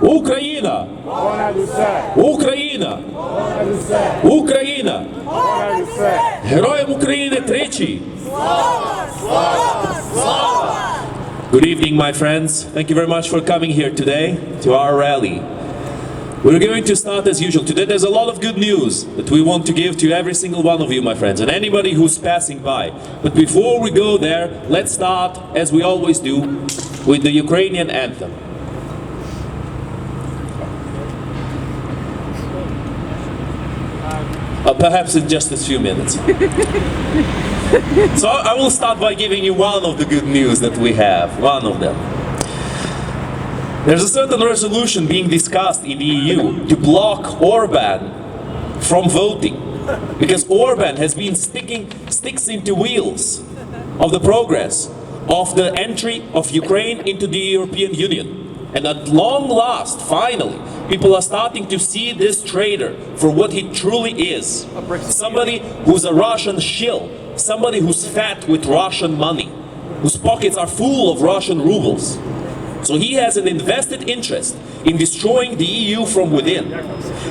Україна! Понад усе! Україна! Понад усе! Україна! Понад усе! Героям України тричі! Слава! Слава! Good evening, my friends. Thank you very much for coming here today to our rally. We're going to start as usual. Today there's a lot of good news that we want to give to every single one of you, my friends, and anybody who's passing by. But before we go there, let's start, as we always do, with the Ukrainian anthem. Perhaps in just a few minutes. So I will start by giving you one of the good news that we have, one of them. There's a certain resolution being discussed in the EU to block Orban from voting, because Orban has been sticks into wheels of the progress of the entry of Ukraine into the European Union. And at long last, finally, people are starting to see this traitor for what he truly is. Somebody who's a Russian shill, somebody who's fat with Russian money, whose pockets are full of Russian rubles. So he has an invested interest in destroying the EU from within.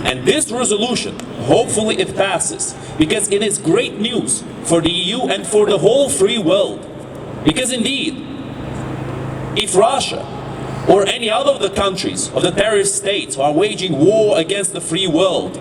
And this resolution, hopefully it passes, because it is great news for the EU and for the whole free world. Because indeed, if Russia or any other of the countries of the terrorist states who are waging war against the free world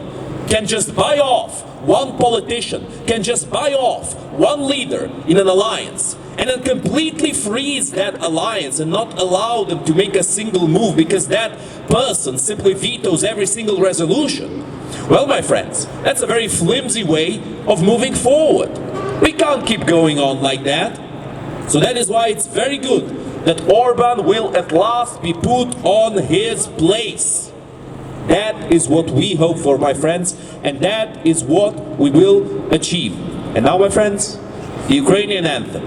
can just buy off one politician, can just buy off one leader in an alliance, and then completely freeze that alliance and not allow them to make a single move because that person simply vetoes every single resolution. Well, my friends, that's a very flimsy way of moving forward. We can't keep going on like that. So that is why it's very good that Orban will at last be put on his place. That is what we hope for, my friends, and that is what we will achieve. And now, my friends, the Ukrainian anthem.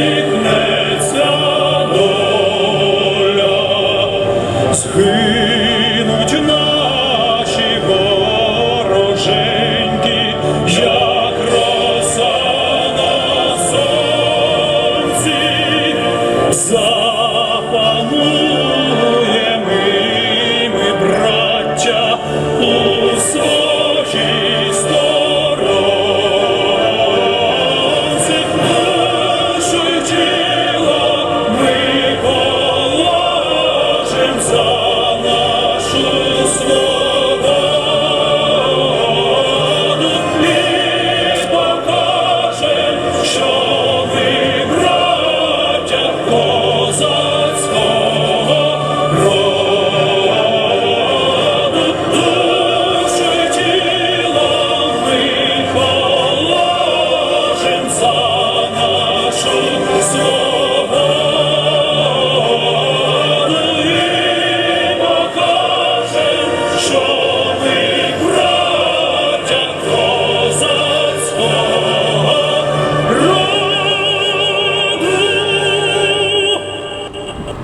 Усміхнеться доля, згинуть наші вороженьки, як роса на сонці, запануємо ми, браття, у своїй сторонці. Душою тілом ми положим за нашу свободу і покажем, що ми браття козацького роду. Душою тілом ми положим за нашу свободу і покажем, що ми браття козацького роду.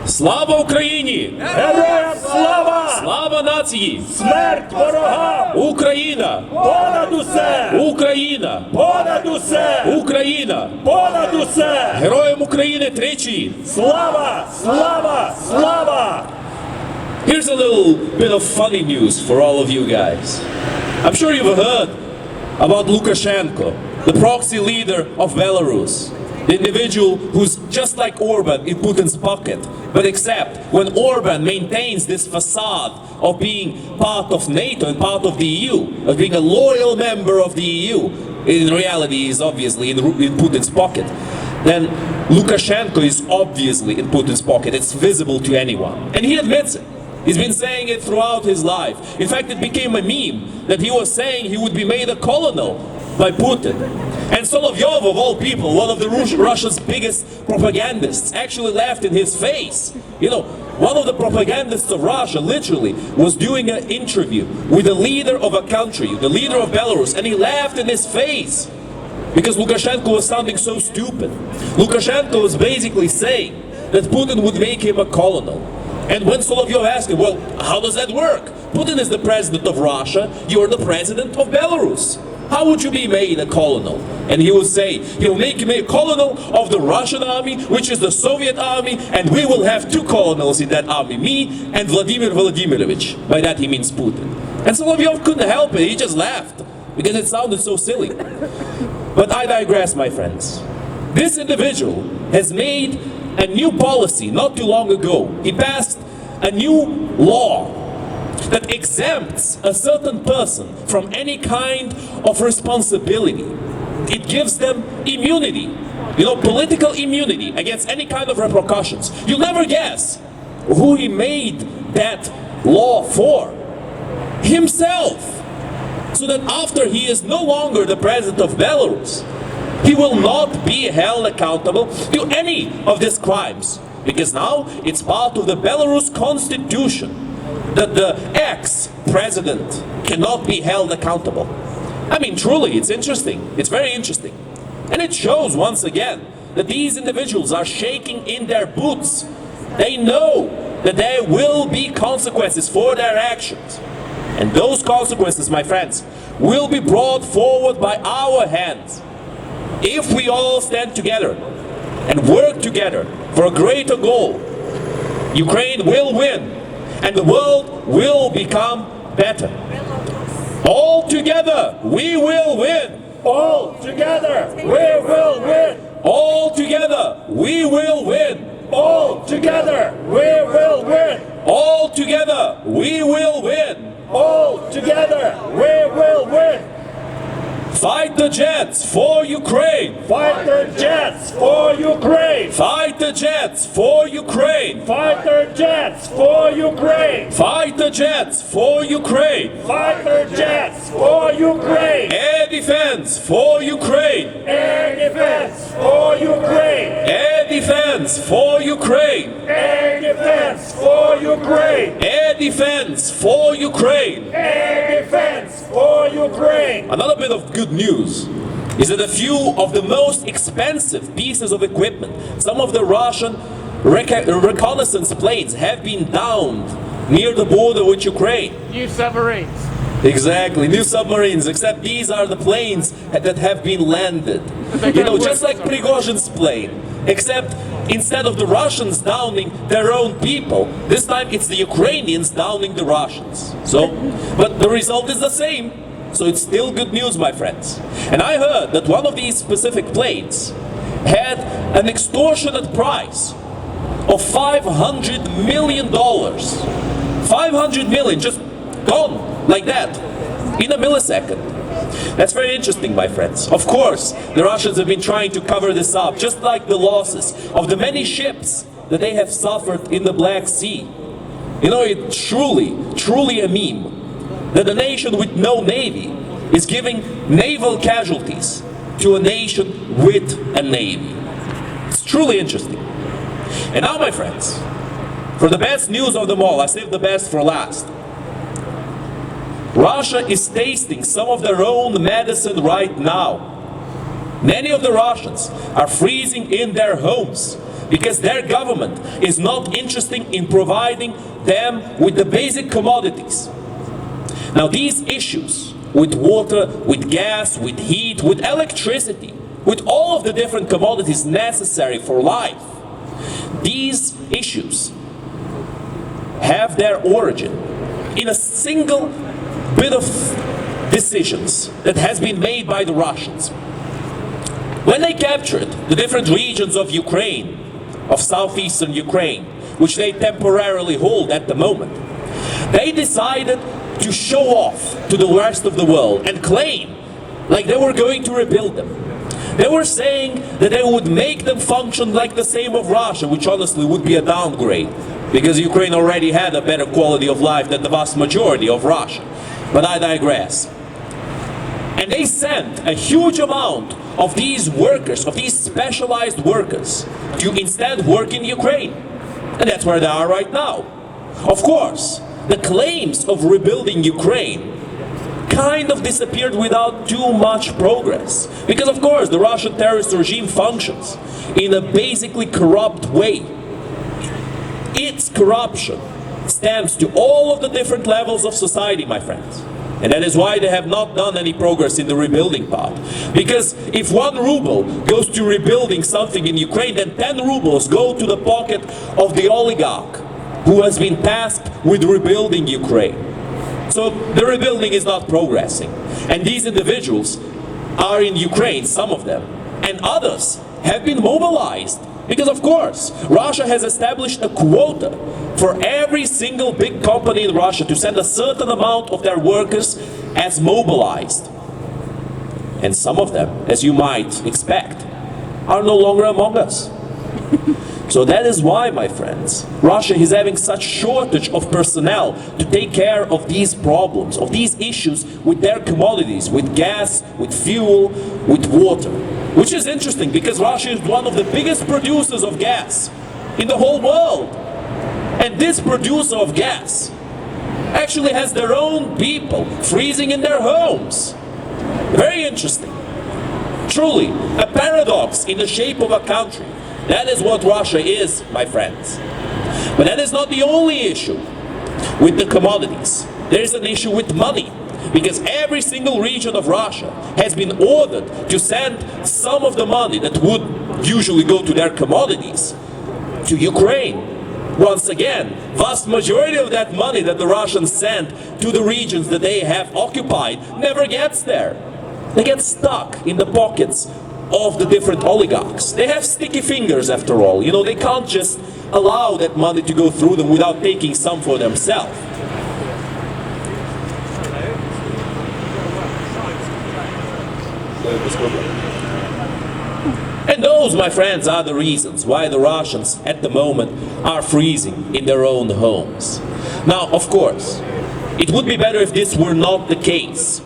Слава Україні! Героям слава! Слава нації! Смерть ворогам! Україна! Понад усе! Україна! Понад усе! Україна! Понад усе! Героям України тричі! Слава! Слава! Слава! Here's a little bit of funny news for all of you guys. I'm sure you've heard about Lukashenko, the proxy leader of Belarus. The individual who's just like Orban in Putin's pocket. But except when Orban maintains this facade of being part of NATO and part of the EU, of being a loyal member of the EU, in reality he's obviously in Putin's pocket. Then Lukashenko is obviously in Putin's pocket. It's visible to anyone. And he admits it. He's been saying it throughout his life. In fact, it became a meme that he was saying he would be made a colonel by Putin. And Solovyov, of all people, one of the Russia's biggest propagandists, actually laughed in his face. You know, one of the propagandists of Russia literally was doing an interview with the leader of a country, the leader of Belarus, and he laughed in his face. because Lukashenko was sounding so stupid. Lukashenko was basically saying that Putin would make him a colonel. And when Solovyov asked him, well, how does that work? Putin is the president of Russia, you're the president of Belarus. How would you be made a colonel? And he would say, he'll make me a colonel of the Russian army, which is the Soviet army, and we will have two colonels in that army, me and Vladimir Vladimirovich. By that he means Putin. And Solovyov couldn't help it, he just laughed, because it sounded so silly. But I digress, my friends. This individual has made a new policy not too long ago. He passed a new law that exempts a certain person from any kind of responsibility. It gives them immunity, political immunity against any kind of repercussions. You'll never guess who he made that law for. Himself. So that after he is no longer the president of Belarus, he will not be held accountable to any of these crimes. Because now it's part of the Belarus constitution that the ex-president cannot be held accountable. I mean, truly, it's interesting. It's very interesting. And it shows once again that these individuals are shaking in their boots. They know that there will be consequences for their actions. And those consequences, my friends, will be brought forward by our hands. If we all stand together and work together for a greater goal, Ukraine will win and the world will become better. All together, we will win. All together, we will win. All together, we will win. All together, we will win. All together, we will win. All together, we will win. Fight the jets for Ukraine. Fighter jets for Ukraine. Fight the jets for Ukraine. Fighter jets for Ukraine. Fight the jets for Ukraine. Fighter jets for Ukraine. Air defense for Ukraine. Air defense for Ukraine. Air defense for Ukraine. Air defense for Ukraine. Air defense for Ukraine. Air defense for Ukraine. Another bit of good news is that a few of the most expensive pieces of equipment, some of the Russian reconnaissance planes have been downed near the border with Ukraine. New submarines. Exactly, new submarines, except these are the planes that have been landed. Just like Prigozhin's plane, except instead of the Russians downing their own people, this time it's the Ukrainians downing the Russians. But the result is the same. So it's still good news, my friends. And I heard that one of these specific planes had an extortionate price of $500 million. 500 million, just gone like that, in a millisecond. That's very interesting, my friends. Of course, the Russians have been trying to cover this up, just like the losses of the many ships that they have suffered in the Black Sea. It's truly a meme that a nation with no navy is giving naval casualties to a nation with a navy. It's truly interesting. And now, my friends, for the best news of them all, I saved the best for last. Russia is tasting some of their own medicine right now. Many of the Russians are freezing in their homes because their government is not interested in providing them with the basic commodities. Now, these issues with water, with gas, with heat, with electricity, with all of the different commodities necessary for life, these issues have their origin in a single bit of decisions that has been made by the Russians. When they captured the different regions of Ukraine, of southeastern Ukraine, which they temporarily hold at the moment, they decided to show off to the rest of the world and claim like they were going to rebuild them. They were saying that they would make them function like the same of Russia, which honestly would be a downgrade, because Ukraine already had a better quality of life than the vast majority of Russia. But I digress. And they sent a huge amount of these workers, of these specialized workers, to instead work in Ukraine. And that's where they are right now. Of course, the claims of rebuilding Ukraine kind of disappeared without too much progress. Because of course the Russian terrorist regime functions in a basically corrupt way. Its corruption stems to all of the different levels of society, my friends. And that is why they have not done any progress in the rebuilding part. Because if 1 ruble goes to rebuilding something in Ukraine, then 10 rubles go to the pocket of the oligarch who has been tasked with rebuilding Ukraine. So the rebuilding is not progressing. And these individuals are in Ukraine, some of them, and others have been mobilized. Because of course, Russia has established a quota for every single big company in Russia to send a certain amount of their workers as mobilized. And some of them, as you might expect, are no longer among us. So that is why, my friends, Russia is having such shortage of personnel to take care of these problems, of these issues with their commodities, with gas, with fuel, with water. Which is interesting because Russia is one of the biggest producers of gas in the whole world. And this producer of gas actually has their own people freezing in their homes. Very interesting. Truly, a paradox in the shape of a country. That is what Russia is, my friends. But that is not the only issue with the commodities. There is an issue with money. Because every single region of Russia has been ordered to send some of the money that would usually go to their commodities to Ukraine. Once again, vast majority of that money that the Russians send to the regions that they have occupied never gets there. They get stuck in the pockets of the different oligarchs. They have sticky fingers after all. You know, they can't just allow that money to go through them without taking some for themselves. And those, my friends, are the reasons why the Russians at the moment are freezing in their own homes. Now, of course, it would be better if this were not the case.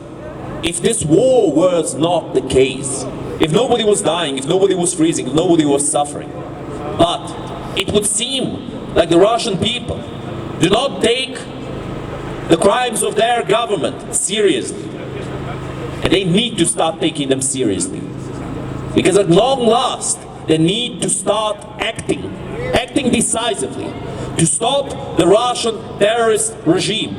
If this war was not the case. If nobody was dying, if nobody was freezing, if nobody was suffering. But it would seem like the Russian people do not take the crimes of their government seriously. And they need to start taking them seriously. Because at long last, they need to start acting decisively, to stop the Russian terrorist regime.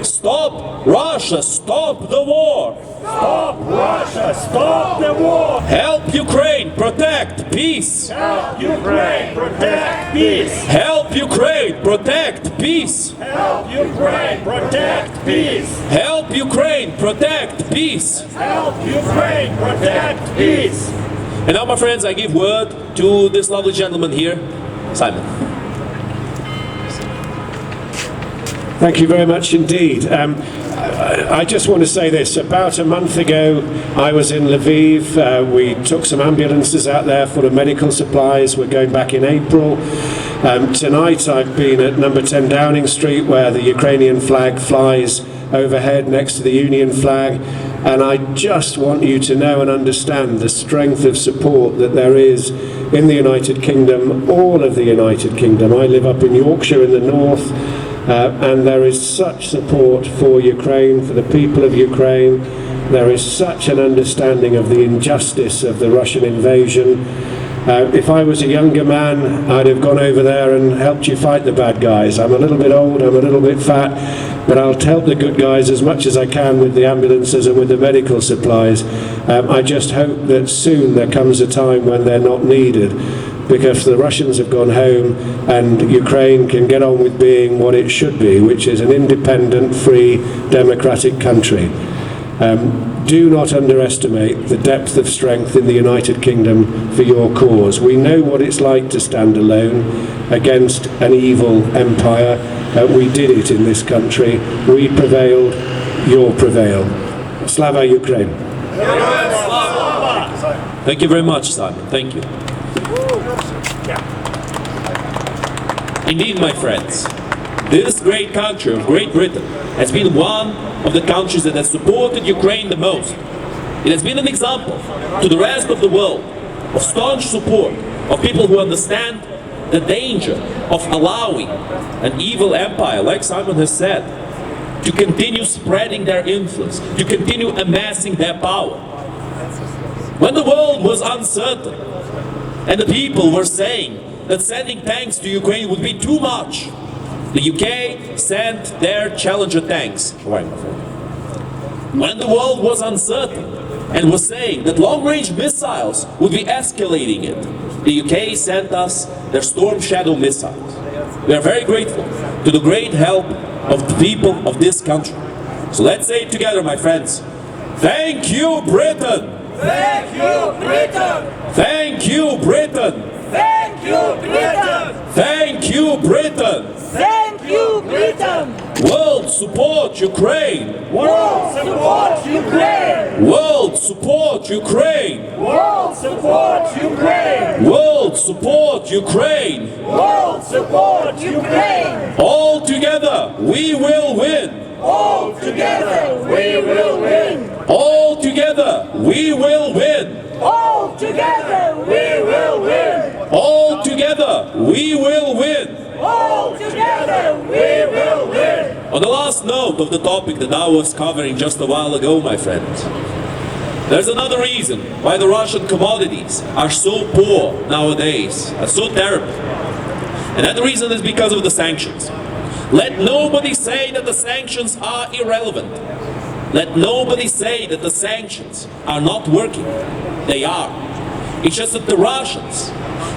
Stop Russia, stop the war! Stop Russia, stop the war! Help Ukraine, protect peace! Help Ukraine, protect peace! Help Ukraine, protect peace! Help Ukraine, protect peace! Help Ukraine, protect peace! Help Ukraine, protect peace! And now, my friends, I give word to this lovely gentleman here, Simon. Thank you very much indeed. I just want to say this. About a month ago, I was in Lviv. We took some ambulances out there for the medical supplies. We're going back in April. Tonight, I've been at number 10 Downing Street, where the Ukrainian flag flies overhead next to the Union flag. And I just want you to know and understand the strength of support that there is in the United Kingdom, all of the United Kingdom. I live up in Yorkshire in the north. And there is such support for Ukraine, for the people of Ukraine. There is such an understanding of the injustice of the Russian invasion. If I was a younger man, I'd have gone over there and helped you fight the bad guys. I'm a little bit old, I'm a little bit fat, but I'll help the good guys as much as I can with the ambulances and with the medical supplies. I just hope that soon there comes a time when they're not needed, because the Russians have gone home and Ukraine can get on with being what it should be, which is an independent, free, democratic country. Do not underestimate the depth of strength in the United Kingdom for your cause. We know what it's like to stand alone against an evil empire. We did it in this country. We prevailed, you'll prevail. Slava Ukraine. Thank you very much, Simon. Thank you. Indeed, my friends, this great country of Great Britain has been one of the countries that has supported Ukraine the most. It has been an example to the rest of the world of staunch support of people who understand the danger of allowing an evil empire, like Simon has said, to continue spreading their influence, to continue amassing their power. When the world was uncertain and the people were saying that sending tanks to Ukraine would be too much, the UK sent their Challenger tanks. When the world was uncertain and was saying that long-range missiles would be escalating it, the UK sent us their Storm Shadow missiles. We are very grateful to the great help of the people of this country. So let's say it together, my friends. Thank you, Britain! Thank you, Britain! Thank you, Britain! Thank you, Britain! Thank you, Britain! Thank you, Britain! World support Ukraine! World support Ukraine! World support Ukraine! World support Ukraine! World support Ukraine! World support Ukraine! All together, we will win! All together we will win! All together, we will win! All together we will win! All together, we will win! All together we will win! On the last note of the topic that I was covering just a while ago, my friends, there's another reason why the Russian commodities are so poor nowadays, are so terrible. And that reason is because of the sanctions. Let nobody say that the sanctions are irrelevant. Let nobody say that the sanctions are not working. They are. It's just that the Russians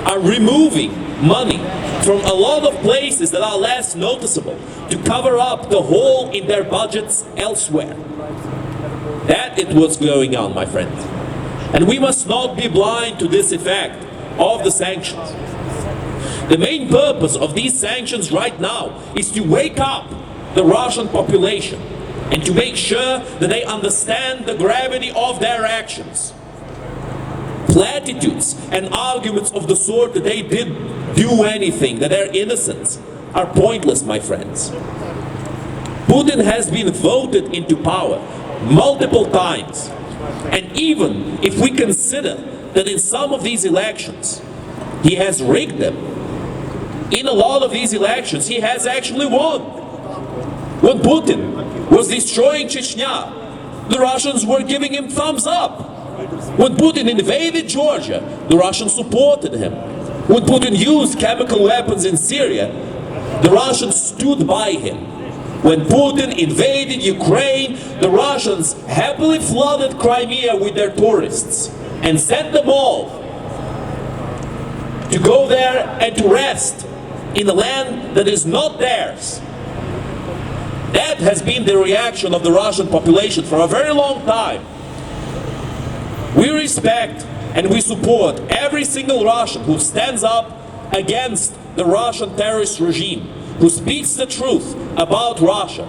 are removing money from a lot of places that are less noticeable to cover up the hole in their budgets elsewhere. That is what's going on, my friends. And we must not be blind to this effect of the sanctions. The main purpose of these sanctions right now is to wake up the Russian population and to make sure that they understand the gravity of their actions. Platitudes and arguments of the sort that they didn't do anything, that they're innocent, are pointless, my friends. Putin has been voted into power multiple times. And even if we consider that in some of these elections he has rigged them, in a lot of these elections he has actually won. When Putin was destroying Chechnya, the Russians were giving him thumbs up. When Putin invaded Georgia, the Russians supported him. When Putin used chemical weapons in Syria, the Russians stood by him. When Putin invaded Ukraine, the Russians happily flooded Crimea with their tourists and sent them all to go there and to rest in a land that is not theirs. That has been the reaction of the Russian population for a very long time. We respect and we support every single Russian who stands up against the Russian terrorist regime, who speaks the truth about Russia,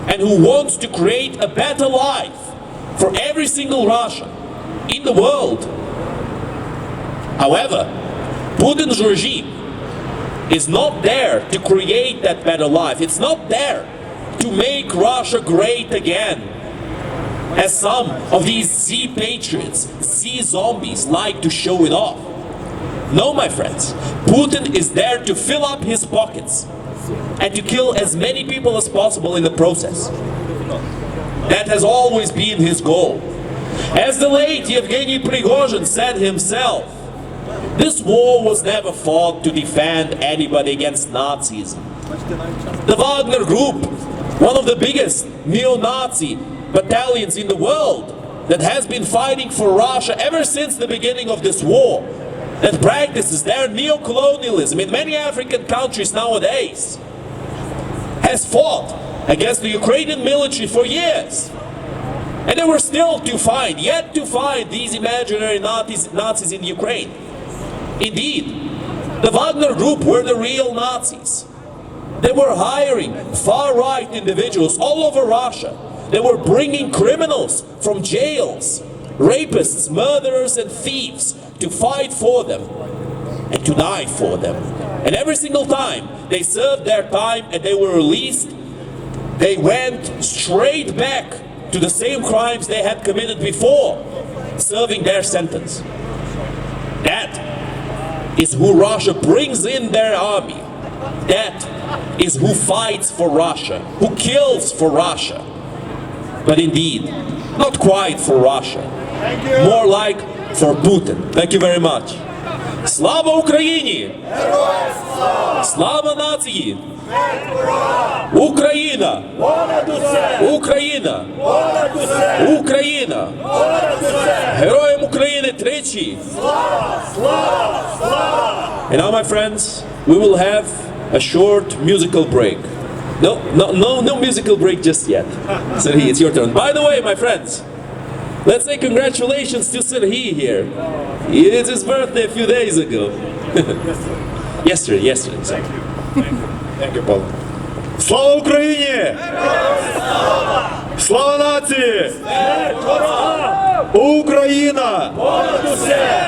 and who wants to create a better life for every single Russian in the world. However, Putin's regime is not there to create that better life. It's not there to make Russia great again, as some of these sea patriots, sea zombies like to show it off. No, my friends, Putin is there to fill up his pockets and to kill as many people as possible in the process. That has always been his goal. As the late Yevgeny Prigozhin said himself, this war was never fought to defend anybody against Nazism. The Wagner Group, one of the biggest neo-Nazi battalions in the world, that has been fighting for Russia ever since the beginning of this war, that practices their neo-colonialism in many African countries nowadays, has fought against the Ukrainian military for years. And they were still yet to find these imaginary Nazis in Ukraine. Indeed, the Wagner Group were the real Nazis. They were hiring far-right individuals all over Russia. They were bringing criminals from jails, rapists, murderers, and thieves to fight for them and to die for them. And every single time they served their time and they were released, they went straight back to the same crimes they had committed before, serving their sentence. That is who Russia brings in their army. That is who fights for Russia, who kills for Russia. But indeed, not quite for Russia. More like for Putin. Thank you very much. Слава Україні! Слава нації! Україна! Україна! Україна! Героям України тричі! And now, my friends, we will have a short musical break. No musical break just yet. Serhiy, it's your turn. By the way, my friends, let's say congratulations to Serhiy here. It's his birthday a few days ago. yesterday. Thank you. Thank you, Paul. Слава Україні! Слава нації! Україна!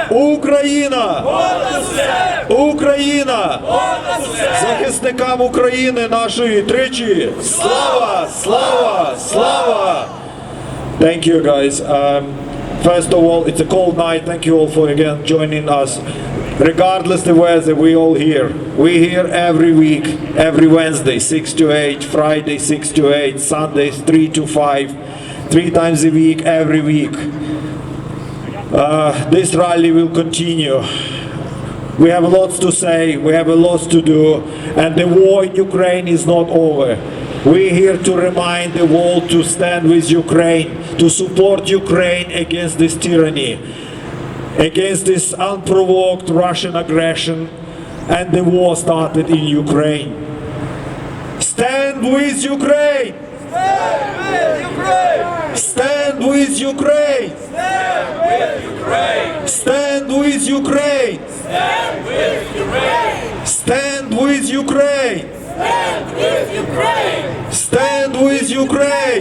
Україна! Україна! Захисникам України нашої тричі! Слава! Слава! Слава! Thank you, guys. First of all, it's a cold night. Thank you all for again joining us. Regardless the weather, we all here. We here every week, every Wednesday, 6 to 8, Friday, 6 to 8, Sundays, 3 to 5, 3 times a week, every week. This rally will continue. We have lots to say, we have a lot to do, and the war in Ukraine is not over. We're here to remind the world to stand with Ukraine, to support Ukraine against this tyranny, against this unprovoked Russian aggression and the war started in Ukraine. Stand with Ukraine! Stand with Ukraine! Stand with Ukraine! Stand with Ukraine! Stand with Ukraine! Stand with Ukraine! Stand with Ukraine! Stand with Ukraine!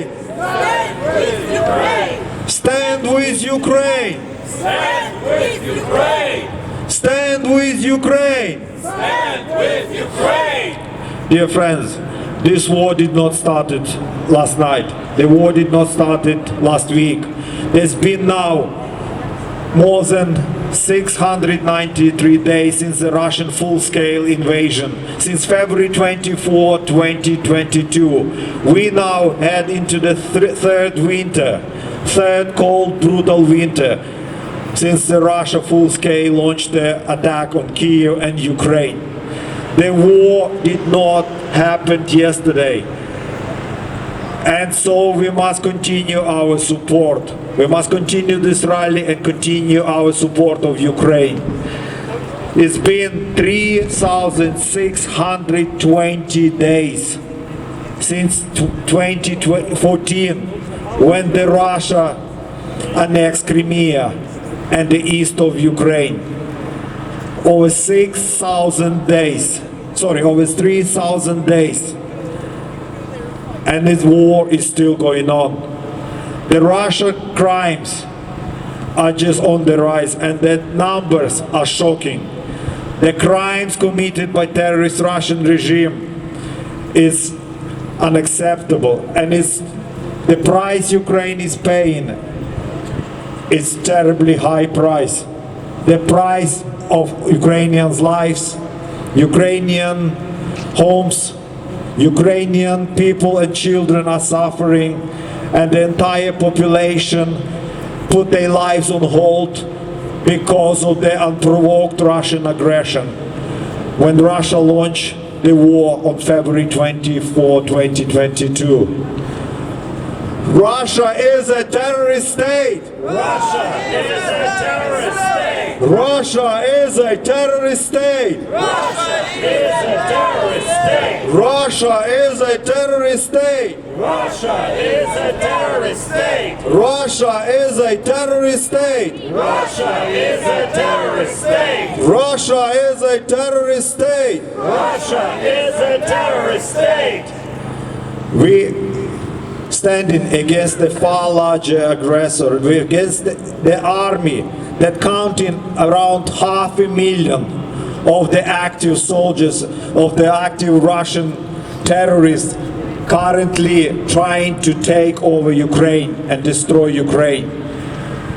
Stand with Ukraine! Stand with Ukraine! Stand with Ukraine! Stand with Ukraine! Dear friends, this war did not start last night. The war did not start last week. There's been now more than 693 days since the Russian full-scale invasion, since February 24, 2022. We now head into the third winter, third cold, brutal winter, since the Russia full-scale launched the attack on Kiev and Ukraine. The war did not happen yesterday. And so we must continue our support. We must continue this rally and continue our support of Ukraine. It's been 3,620 days since 2014 when the Russia annexed Crimea and the east of Ukraine. Over 6,000 days, over 3,000 days. And this war is still going on. The Russian crimes are just on the rise, and the numbers are shocking. The crimes committed by terrorist Russian regime is unacceptable, and it's the price Ukraine is paying is terribly high price. The price of Ukrainians' lives, Ukrainian homes, Ukrainian people and children are suffering, and the entire population put their lives on hold because of the unprovoked Russian aggression. When Russia launched the war on February 24, 2022. Russia is a terrorist state! Russia is a terrorist state! Russia is a terrorist state! Russia is a terrorist state! Russia is a terrorist state! Russia is a terrorist state! Russia is a terrorist state! Russia is a terrorist state! Russia is a terrorist state! Russia is a terrorist state! We standing against the far larger aggressor. We're against the army that counting around 500,000 of the active soldiers, of the active Russian terrorists currently trying to take over Ukraine and destroy Ukraine.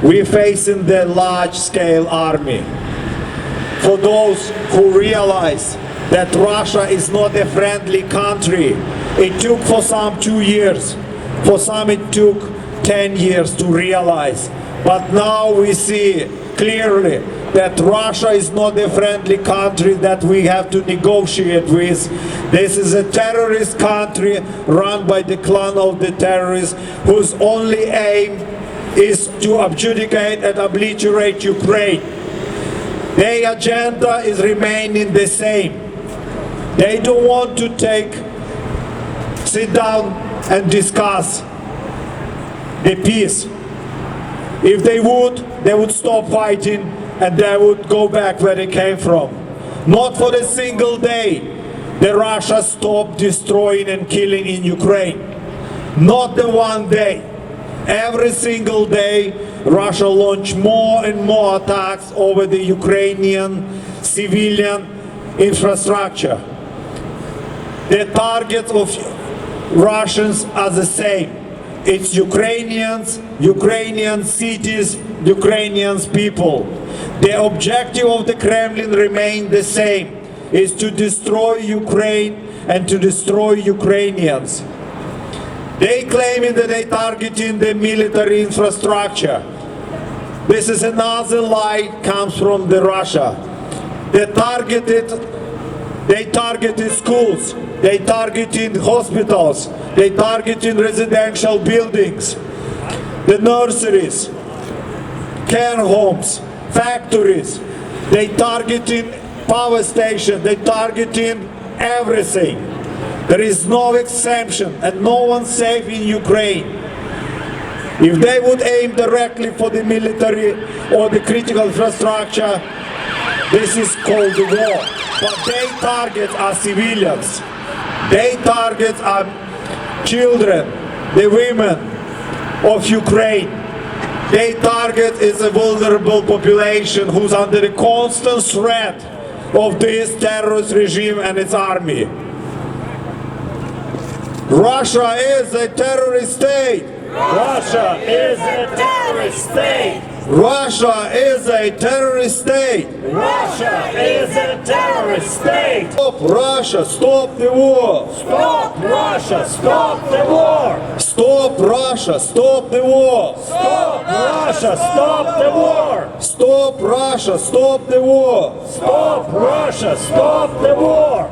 We're facing the large-scale army. For those who realize that Russia is not a friendly country. It took for some 2 years, for some it took 10 years to realize. But now we see clearly that Russia is not a friendly country that we have to negotiate with. This is a terrorist country run by the clan of the terrorists whose only aim is to objectify and obliterate Ukraine. Their agenda is remaining the same. They don't want to sit down and discuss the peace. If they would stop fighting and they would go back where they came from. Not for a single day the Russia stopped destroying and killing in Ukraine. Not the one day. Every single day Russia launched more and more attacks over the Ukrainian civilian infrastructure. The targets of Russians are the same. It's Ukrainians, Ukrainian cities, Ukrainian people. The objective of the Kremlin remains the same, is to destroy Ukraine and to destroy Ukrainians. They claiming that they targeting the military infrastructure. This is another lie comes from the Russia. They targeted schools, they targeted hospitals, they targeted residential buildings, the nurseries, care homes, factories, they targeted power stations, they targeted everything. There is no exemption and no one safe in Ukraine. If they would aim directly for the military or the critical infrastructure, this is called the war. But their targets are civilians. Their targets are children, the women of Ukraine. Their target is a vulnerable population who's under the constant threat of this terrorist regime and its army. Russia is a terrorist state. Russia is a terrorist state. Russia is a terrorist state. Russia is a terrorist state. Stop Russia, stop the war. Stop Russia, stop the war. Stop Russia, stop the war. Stop Russia, stop the war. Stop Russia, stop the war. Stop Russia, stop the war.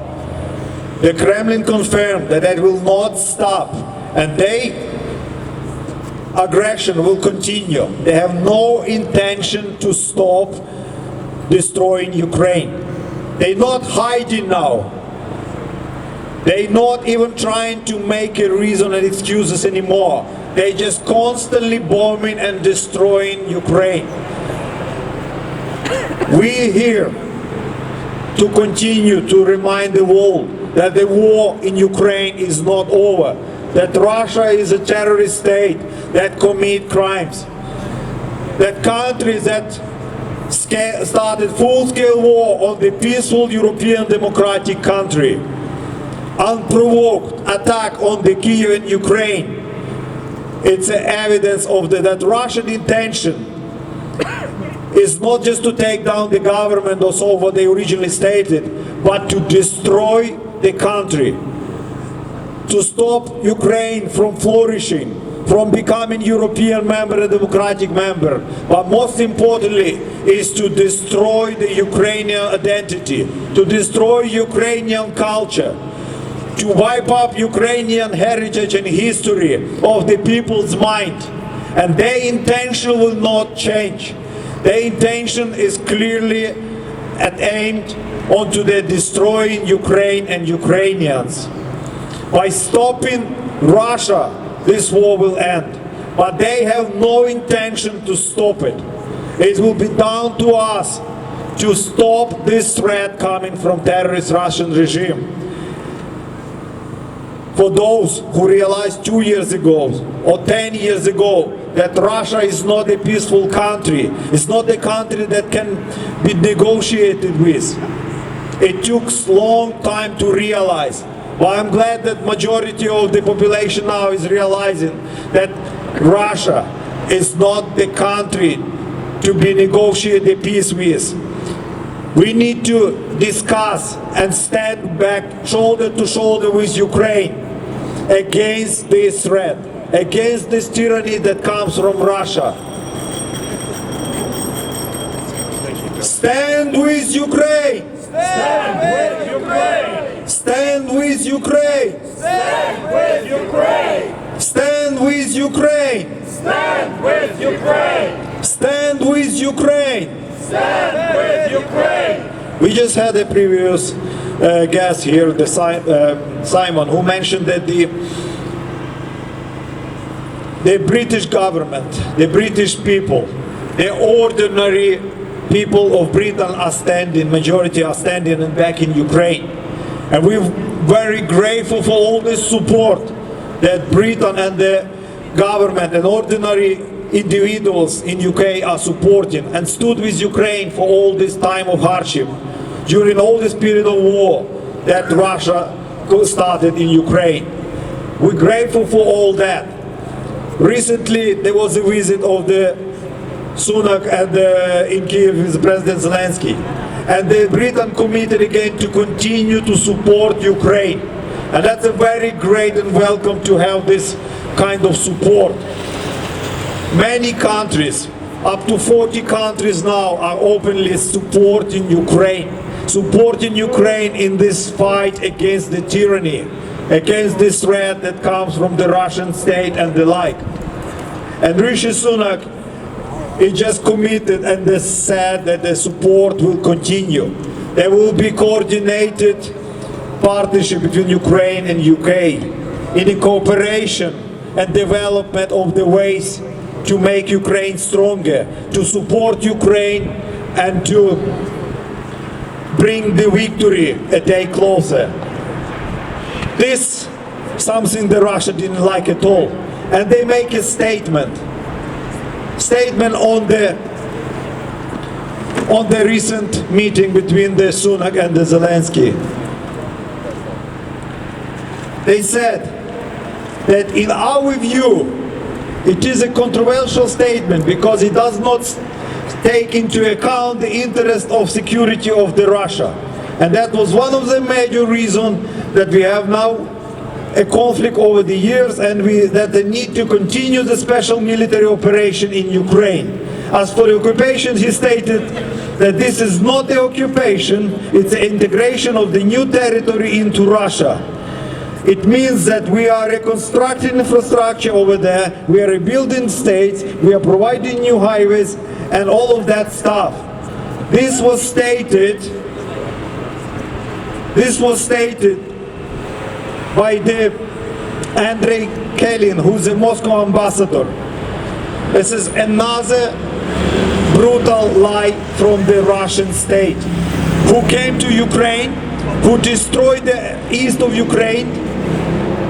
The Kremlin confirmed that it will not stop and aggression will continue. They have no intention to stop destroying Ukraine. They're not hiding now. They're not even trying to make a reason and excuses anymore. They're just constantly bombing and destroying Ukraine. We're here to continue to remind the world that the war in Ukraine is not over, that Russia is a terrorist state that commit crimes, that countries that started full-scale war on the peaceful European democratic country, unprovoked attack on the Kiev in Ukraine. It's evidence of that Russian intention is not just to take down the government or so what they originally stated, but to destroy the country, to stop Ukraine from flourishing, from becoming European member and democratic member, but most importantly is to destroy the Ukrainian identity, to destroy Ukrainian culture, to wipe up Ukrainian heritage and history of the people's mind. And their intention will not change. Their intention is clearly aimed onto the destroying Ukraine and Ukrainians. By stopping Russia, this war will end. But they have no intention to stop it. It will be down to us to stop this threat coming from terrorist Russian regime. For those who realized 2 years ago or 10 years ago that Russia is not a peaceful country, it's not a country that can be negotiated with, it took a long time to realize. But I'm glad that majority of the population now is realizing that Russia is not the country to be negotiated peace with. We need to discuss and stand back shoulder to shoulder with Ukraine against this threat, against this tyranny that comes from Russia. Stand with Ukraine! Stand with Ukraine! Stand with Ukraine! Stand with Ukraine! Stand with Ukraine! Stand with Ukraine! Stand with Ukraine! Stand with Ukraine! We just had a previous guest here, Simon, who mentioned that the British government, the British people, the ordinary people of Britain are standing, majority are standing and back in Ukraine. And we're very grateful for all this support that Britain and the government and ordinary individuals in UK are supporting and stood with Ukraine for all this time of hardship, during all this period of war that Russia started in Ukraine. We're grateful for all that. Recently there was a visit of the Sunak and in Kiev with President Zelensky, and the Britain committed again to continue to support Ukraine, and that's a very great and welcome to have this kind of support. Many countries, up to 40 countries now, are openly supporting Ukraine in this fight against the tyranny, against this threat that comes from the Russian state and the like. And Rishi Sunak is just committed and they said that the support will continue. There will be coordinated partnership between Ukraine and UK in the cooperation and development of the ways to make Ukraine stronger, to support Ukraine and to bring the victory a day closer. This something the Russia didn't like at all. And they make a statement on the recent meeting between the Sunak and the Zelensky. They said that in our view it is a controversial statement because it does not take into account the interest of security of the Russia. And that was one of the major reasons that we have now a conflict over the years, and that the need to continue the special military operation in Ukraine. As for the occupation, he stated that this is not the occupation, it's the integration of the new territory into Russia. It means that we are reconstructing infrastructure over there, we are rebuilding states, we are providing new highways, and all of that stuff. This was stated by the Andrei Kelin, who's a Moscow ambassador. This is another brutal lie from the Russian state, who came to Ukraine, who destroyed the east of Ukraine,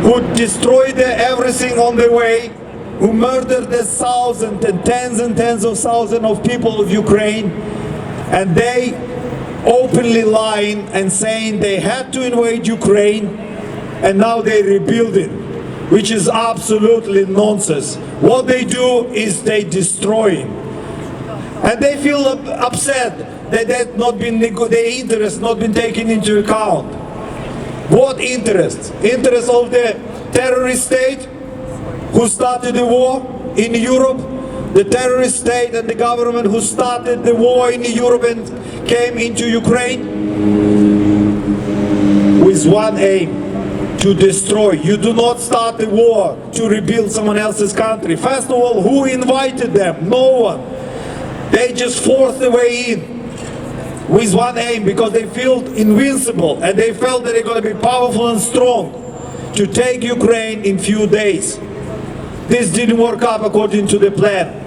who destroyed everything on the way, who murdered the thousands and tens of thousands of people of Ukraine, and they openly lying and saying they had to invade Ukraine and now they're rebuilding, which is absolutely nonsense. What they do is they destroying. And they feel upset that their interest not been taken into account. What interest? Interest of the terrorist state who started the war in Europe, the terrorist state and the government who started the war in Europe and came into Ukraine with one aim: to destroy. You do not start a war to rebuild someone else's country. First of all, who invited them? No one. They just forced their way in with one aim, because they felt invincible and they felt that they're going to be powerful and strong to take Ukraine in few days. This didn't work out according to the plan.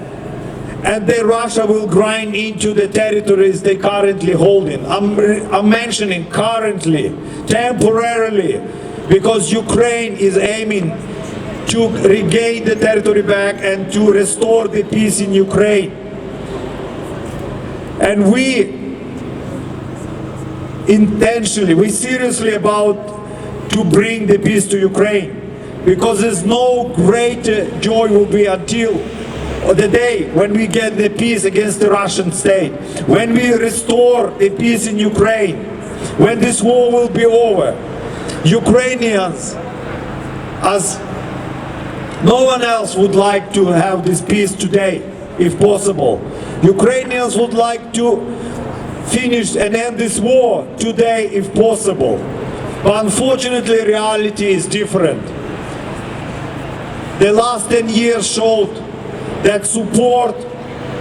And then Russia will grind into the territories they currently holding. I'm mentioning currently, temporarily, because Ukraine is aiming to regain the territory back and to restore the peace in Ukraine. And we seriously about to bring the peace to Ukraine, because there's no greater joy will be until the day when we get the peace against the Russian state, when we restore the peace in Ukraine, when this war will be over, Ukrainians, as no one else would like to have this peace today, if possible. Ukrainians would like to finish and end this war today, if possible. But unfortunately, reality is different. The last 10 years showed that support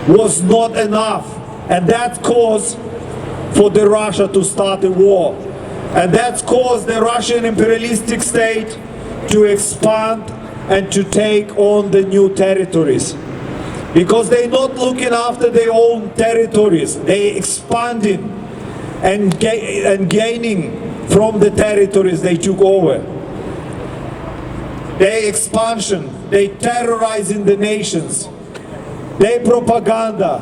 was not enough, and that caused for the Russia to start a war. And that's caused the Russian imperialistic state to expand and to take on the new territories. Because they're not looking after their own territories, they're expanding and gaining from the territories they took over. Their expansion, they terrorizing the nations. Their propaganda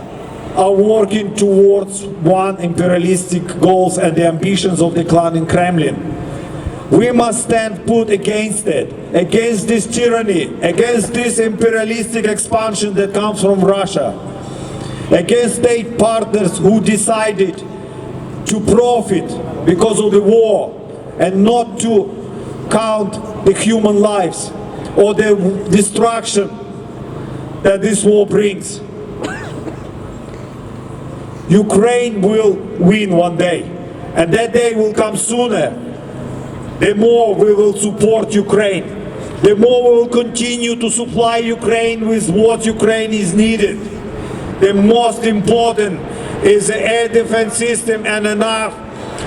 are working towards one imperialistic goals and the ambitions of the clan in Kremlin. We must stand put against it, against this tyranny, against this imperialistic expansion that comes from Russia, against state partners who decided to profit because of the war and not to count the human lives or the destruction that this war brings. Ukraine will win one day, and that day will come sooner. The more we will support Ukraine, the more we will continue to supply Ukraine with what Ukraine is needed. The most important is the air defense system and enough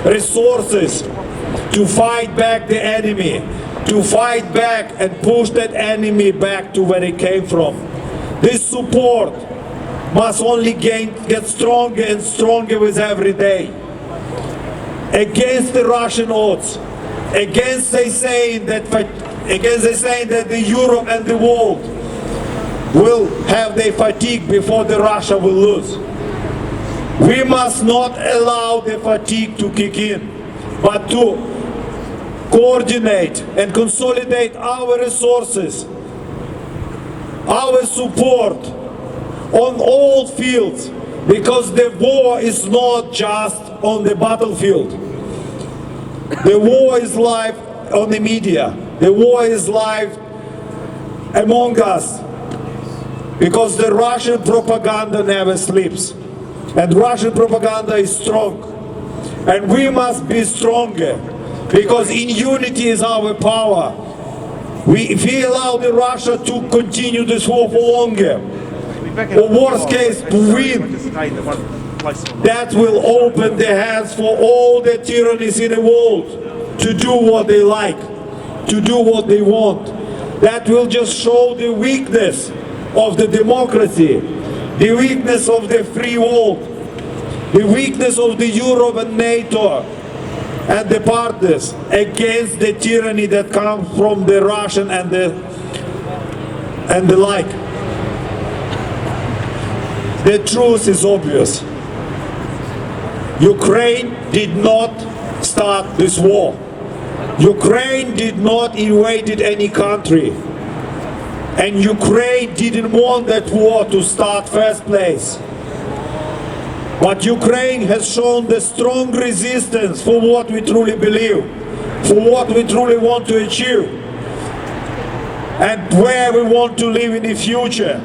resources to fight back the enemy, to fight back and push that enemy back to where it came from. This support must only get stronger and stronger with every day. Against the Russian odds, against they saying that the Europe and the world will have their fatigue before the Russia will lose. We must not allow the fatigue to kick in, but to coordinate and consolidate our resources, our support on all fields, because the war is not just on the battlefield. The war is live on the media. The war is live among us, because the Russian propaganda never sleeps. And Russian propaganda is strong. And we must be stronger, because in unity is our power. If we allow the Russia to continue this war for longer, or worst case to win, that will open the hands for all the tyrannies in the world to do what they like, to do what they want. That will just show the weakness of the democracy, the weakness of the free world, the weakness of the Europe and NATO and the partners against the tyranny that comes from the Russian and the like. The truth is obvious. Ukraine did not start this war. Ukraine did not invade any country. And Ukraine didn't want that war to start first place. But Ukraine has shown the strong resistance for what we truly believe, for what we truly want to achieve, and where we want to live in the future,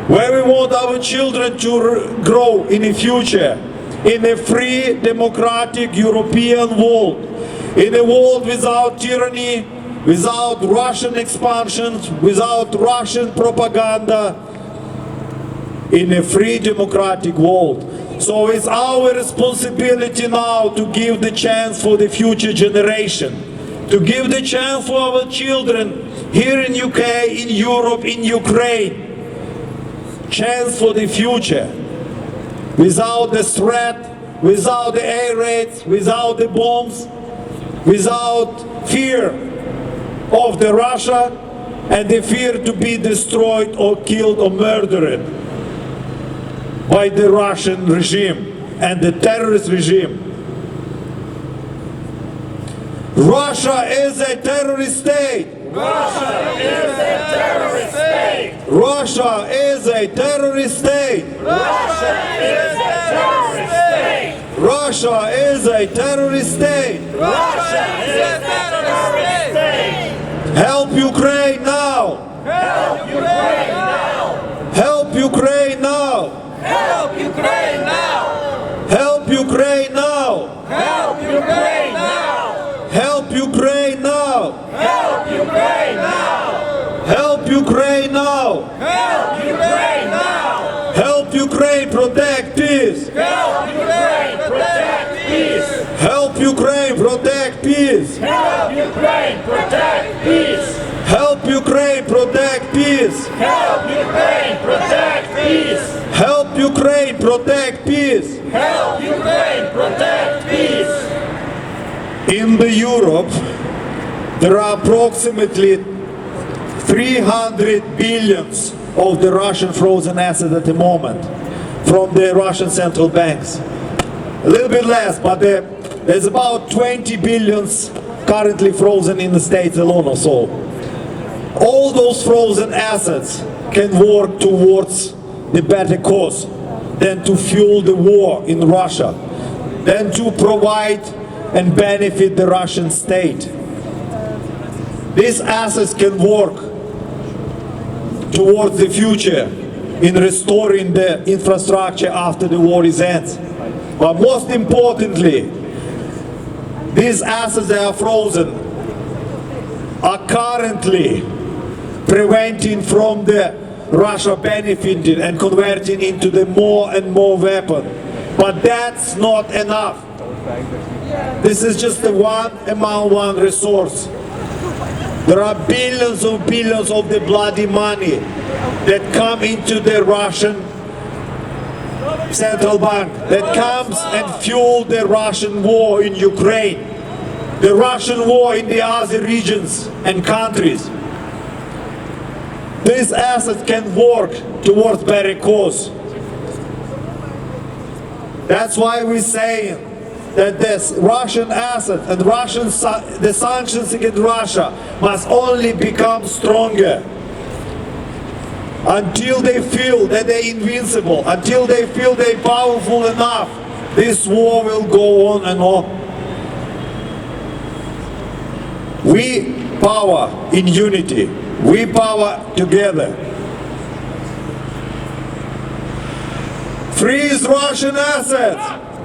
where we want our children to grow in the future, in a free, democratic European world, in a world without tyranny, without Russian expansion, without Russian propaganda, in a free, democratic world. So it's our responsibility now to give the chance for the future generation, to give the chance for our children here in UK, in Europe, in Ukraine, chance for the future, without the threat, without the air raids, without the bombs, without fear of the Russia and the fear to be destroyed or killed or murdered by the Russian regime and the terrorist regime. Russia is a terrorist state. Russia is a terrorist state. Russia is a terrorist state. Russia is a terrorist state. Russia is a terrorist state. Russia is a terrorist state. Help Ukraine now. Help Ukraine now. Help Ukraine now. Help Ukraine now. Help Ukraine now. Help Ukraine now. Help Ukraine now. Help Ukraine now. Help Ukraine now. Help Ukraine now. Help Ukraine protect peace. Help Ukraine protect peace. Help Ukraine protect peace. Help Ukraine protect peace. Help Ukraine protect peace. Help Ukraine protect peace. Help Ukraine protect peace. Help Ukraine protect peace. In the Europe, there are approximately 300 billions of the Russian frozen assets at the moment from the Russian central banks. A little bit less, but there's about 20 billions currently frozen in the States alone or so. All those frozen assets can work towards the better cause than to fuel the war in Russia, than to provide and benefit the Russian state. These assets can work towards the future in restoring the infrastructure after the war is ends. But most importantly, these assets that are frozen are currently preventing from the Russia benefiting and converting into the more and more weapon. But that's not enough. This is just the one amount, one resource. There are billions of the bloody money that come into the Russian central bank, that comes and fuel the Russian war in Ukraine, the Russian war in the other regions and countries. These assets can work towards better cause. That's why we're saying that this Russian asset and the sanctions against Russia must only become stronger until they feel that they're invincible, until they feel they're powerful enough. This war will go on and on. We power in unity. We power together. Freeze Russian assets!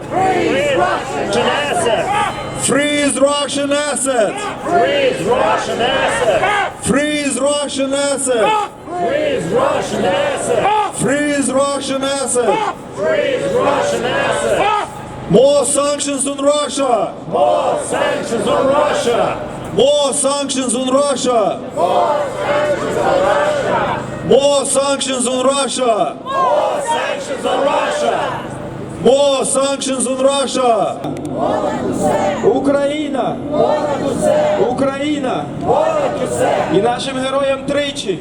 Freeze Russian assets! Freeze Russian assets! Freeze Russian assets! Freeze Russian assets! Freeze Russian assets! Freeze Russian assets! Freeze Russian assets! More sanctions on Russia! More sanctions on Russia! More sanctions on Russia! More sanctions on Russia! More sanctions on Russia! More sanctions on Russia! Україна! Україна! І нашим героям тричі!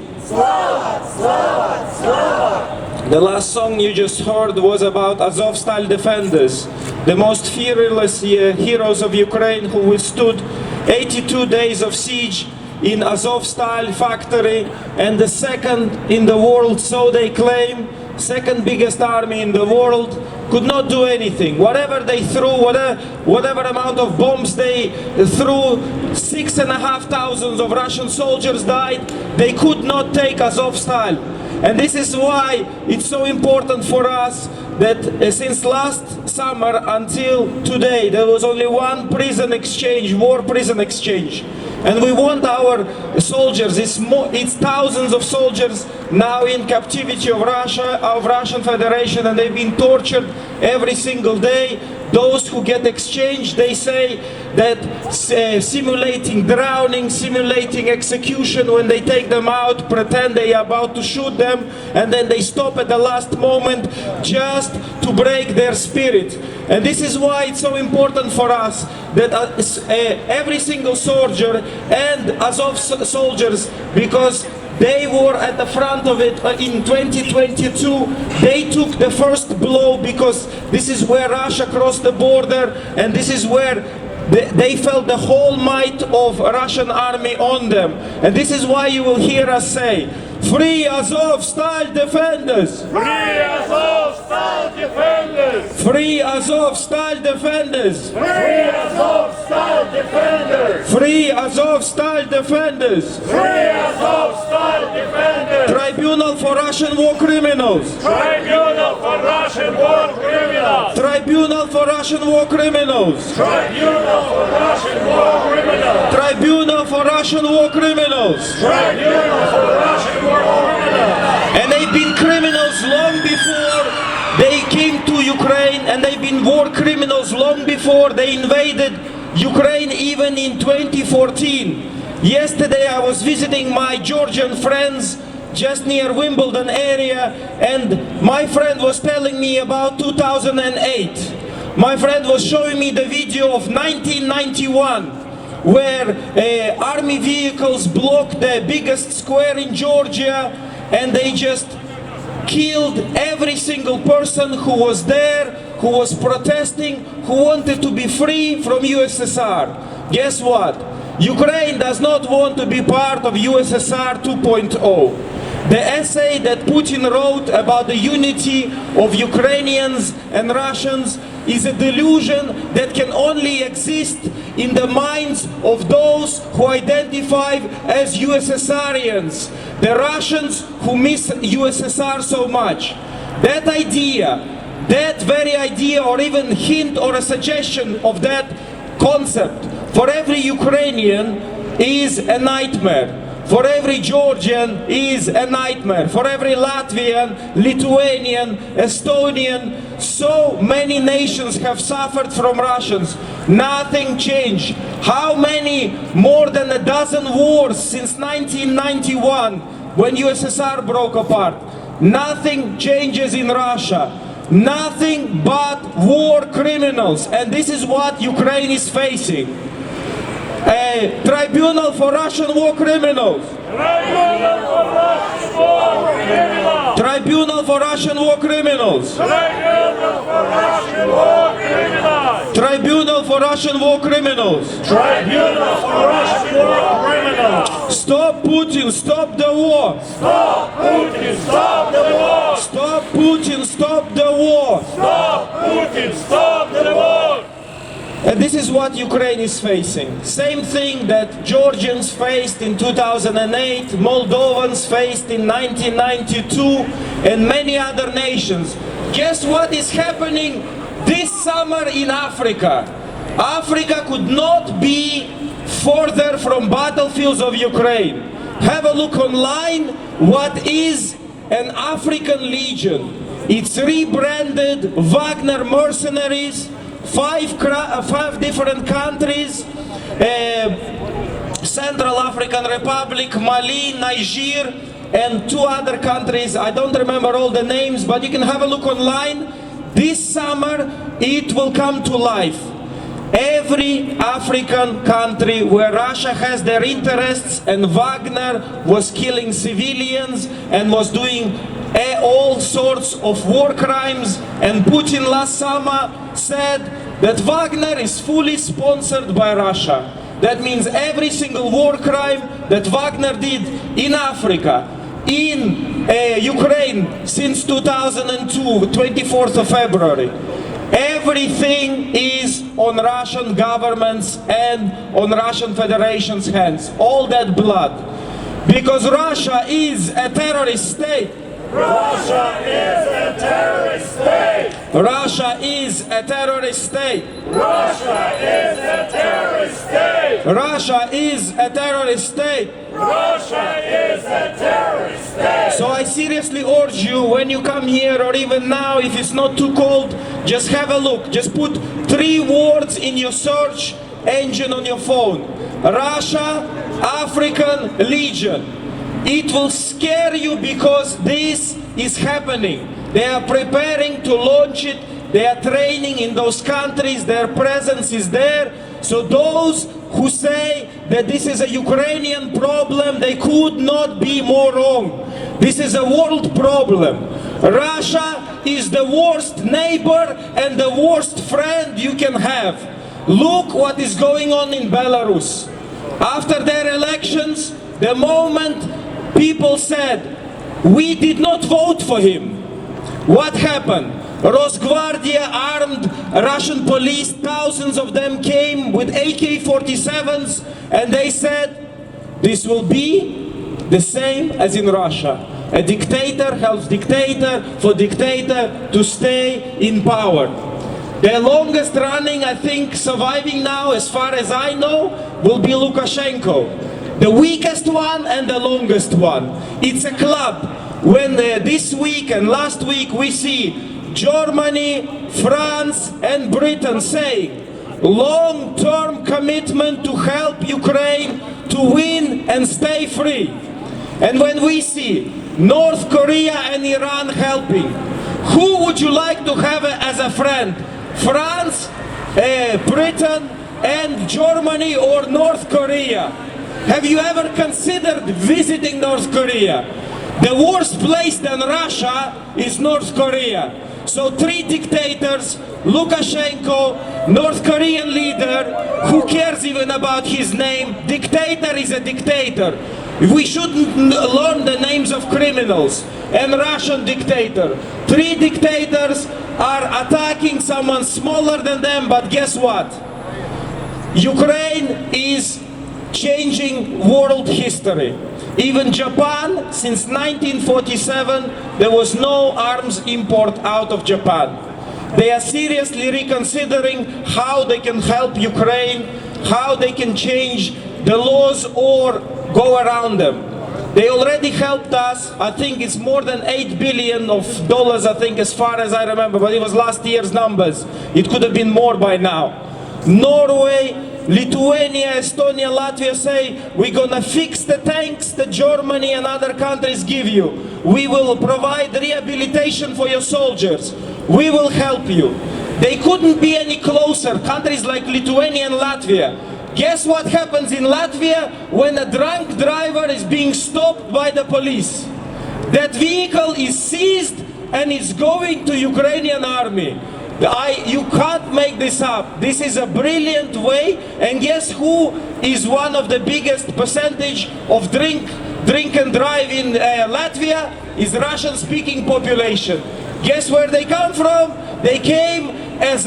The last song you just heard was about Azovstal defenders, the most fearless heroes of Ukraine who withstood 82 days of siege in Azovstal factory, and the second in the world, so they claim, second biggest army in the world, could not do anything. Whatever they threw, whatever amount of bombs they threw, 6,500 of Russian soldiers died, they could not take Azovstal. And this is why it's so important for us that since last summer until today, there was only one prison exchange, war prison exchange. And we want our soldiers, it's thousands of soldiers now in captivity of Russia, of Russian Federation, and they've been tortured every single day. Those who get exchanged, they say that simulating drowning, simulating execution, when they take them out, pretend they are about to shoot them, and then they stop at the last moment just to break their spirit. And this is why it's so important for us that every single soldier and Azov soldiers, because they were at the front of it in 2022. They took the first blow because this is where Russia crossed the border, and this is where they felt the whole might of Russian army on them. And this is why you will hear us say, "Free Azovstal defenders! Free Azovstal defenders! Free Azovstal defenders! Free Azovstal defenders! Free Azovstal defenders! Free Azovstal defenders! Tribunal for Russian war criminals! Tribunal for Russian war criminals! Tribunal for Russian war criminals! Tribunal for Russian war criminals! Tribunal for Russian war criminals! Tribunal for Russian war criminals! And they've been criminals long before they came to Ukraine, and they've been war criminals long before they invaded Ukraine, even in 2014. Yesterday I was visiting my Georgian friends just near Wimbledon area, and my friend was telling me about 2008. My friend was showing me the video of 1991, where army vehicles blocked the biggest square in Georgia, and they just killed every single person who was there, who was protesting, who wanted to be free from USSR. Guess what? Ukraine does not want to be part of USSR 2.0. The essay that Putin wrote about the unity of Ukrainians and Russians is a delusion that can only exist in the minds of those who identify as USSRians, the Russians who miss USSR so much. That idea, that very idea, or even hint or a suggestion of that concept for every Ukrainian is a nightmare. For every Georgian is a nightmare. For every Latvian, Lithuanian, Estonian, so many nations have suffered from Russians. Nothing changed. How many, more than a dozen wars since 1991, when USSR broke apart? Nothing changes in Russia. Nothing but war criminals. And this is what Ukraine is facing. A tribunal for Russian war criminals. Tribunal for Russian war criminals! Tribunal for Russian war criminals. Tribunal for Russian war criminals! Tribunal for Russian war criminals. Tribunal for Russian war criminals! Stop Putin, stop the war. Stop Putin, stop the war! Stop Putin, stop the war. Stop Putin, stop the war! And this is what Ukraine is facing. Same thing that Georgians faced in 2008, Moldovans faced in 1992, and many other nations. Guess what is happening this summer in Africa? Africa could not be further from battlefields of Ukraine. Have a look online. What is an African Legion? It's rebranded Wagner mercenaries. Five different countries, Central African Republic, Mali, Niger, and two other countries. I don't remember all the names, but you can have a look online. This summer, it will come to life. Every African country where Russia has their interests and Wagner was killing civilians and was doing all sorts of war crimes, and Putin last summer said that Wagner is fully sponsored by Russia. That means every single war crime that Wagner did in Africa, in Ukraine since 2002, 24th of February, everything is on Russian government's and on Russian Federation's hands. All that blood. Because Russia is a terrorist state. Russia is a terrorist state! Russia is a terrorist state. Russia is a terrorist state! Russia is a terrorist state. Russia is a terrorist state! So I seriously urge you, when you come here, or even now, if it's not too cold, just have a look. Just put 3 words in your search engine on your phone. Russia, African Legion. It will scare you because this is happening. They are preparing to launch it. They are training in those countries. Their presence is there. So those who say that this is a Ukrainian problem, they could not be more wrong. This is a world problem. Russia is the worst neighbor and the worst friend you can have. Look what is going on in Belarus. After their elections, the moment people said, we did not vote for him, what happened? Rosgvardia armed Russian police, thousands of them came with AK-47s, and they said, this will be the same as in Russia. A dictator helps dictator for dictator to stay in power. The longest running, I think, surviving now, as far as I know, will be Lukashenko. The weakest one and the longest one. It's a club. When this week and last week we see Germany, France and Britain saying long-term commitment to help Ukraine to win and stay free. And when we see North Korea and Iran helping, who would you like to have as a friend? France, Britain and Germany, or North Korea? Have you ever considered visiting North Korea? The worst place than Russia is North Korea. So 3 dictators, Lukashenko, North Korean leader, who cares even about his name? Dictator is a dictator. We shouldn't learn the names of criminals. And Russian dictator. 3 dictators are attacking someone smaller than them, but guess what? Ukraine is changing world history. Even Japan, since 1947, there was no arms import out of Japan. They are seriously reconsidering how they can help Ukraine, how they can change the laws or go around them. They already helped us. I think it's more than $8 billion, I think, as far as I remember, but it was last year's numbers. It could have been more by now. Norway, Lithuania, Estonia, Latvia say, we're gonna fix the tanks that Germany and other countries give you. We will provide rehabilitation for your soldiers. We will help you. They couldn't be any closer, countries like Lithuania and Latvia. Guess what happens in Latvia when a drunk driver is being stopped by the police? That vehicle is seized and is going to Ukrainian army. You can't make this up. This is a brilliant way, and guess who is one of the biggest percentage of drink and drive in Latvia? Is Russian-speaking population. Guess where they come from? They came as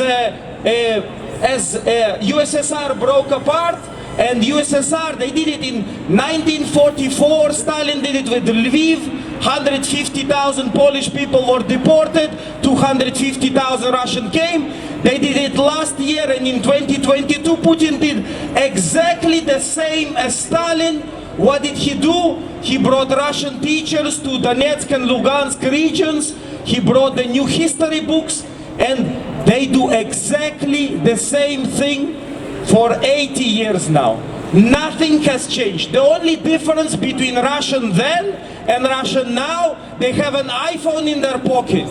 USSR broke apart, and USSR, they did it in 1944. Stalin did it with Lviv. 150,000 Polish people were deported, 250,000 Russian came. They did it last year, and in 2022 Putin did exactly the same as Stalin. What did he do? He brought Russian teachers to Donetsk and Lugansk regions. He brought the new history books, and they do exactly the same thing for 80 years now. Nothing has changed. The only difference between Russian then and Russian now, they have an iPhone in their pocket.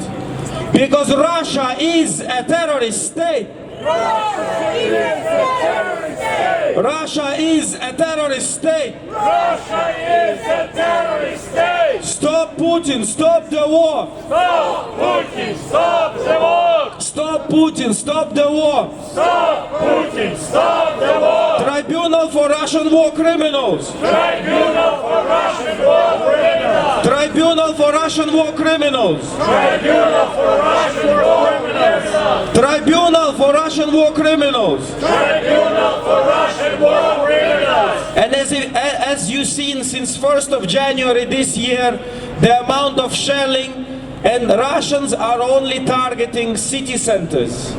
Because Russia is a terrorist state. Russia is a terrorist state. Russia is a terrorist state. Russia is a terrorist state. Stop Putin, stop the war. Stop Putin, stop the war. Stop Putin, stop the war. Stop Putin, stop the war. Tribunal for Russian war criminals. Tribunal for Russian war criminals. Tribunal for Russian war criminals. Tribunal for Russian war criminals. Tribunal for Russian war criminals. Tribunal for Russian war criminals. And as you've seen since 1st of January this year, the amount of shelling, and Russians are only targeting city centers.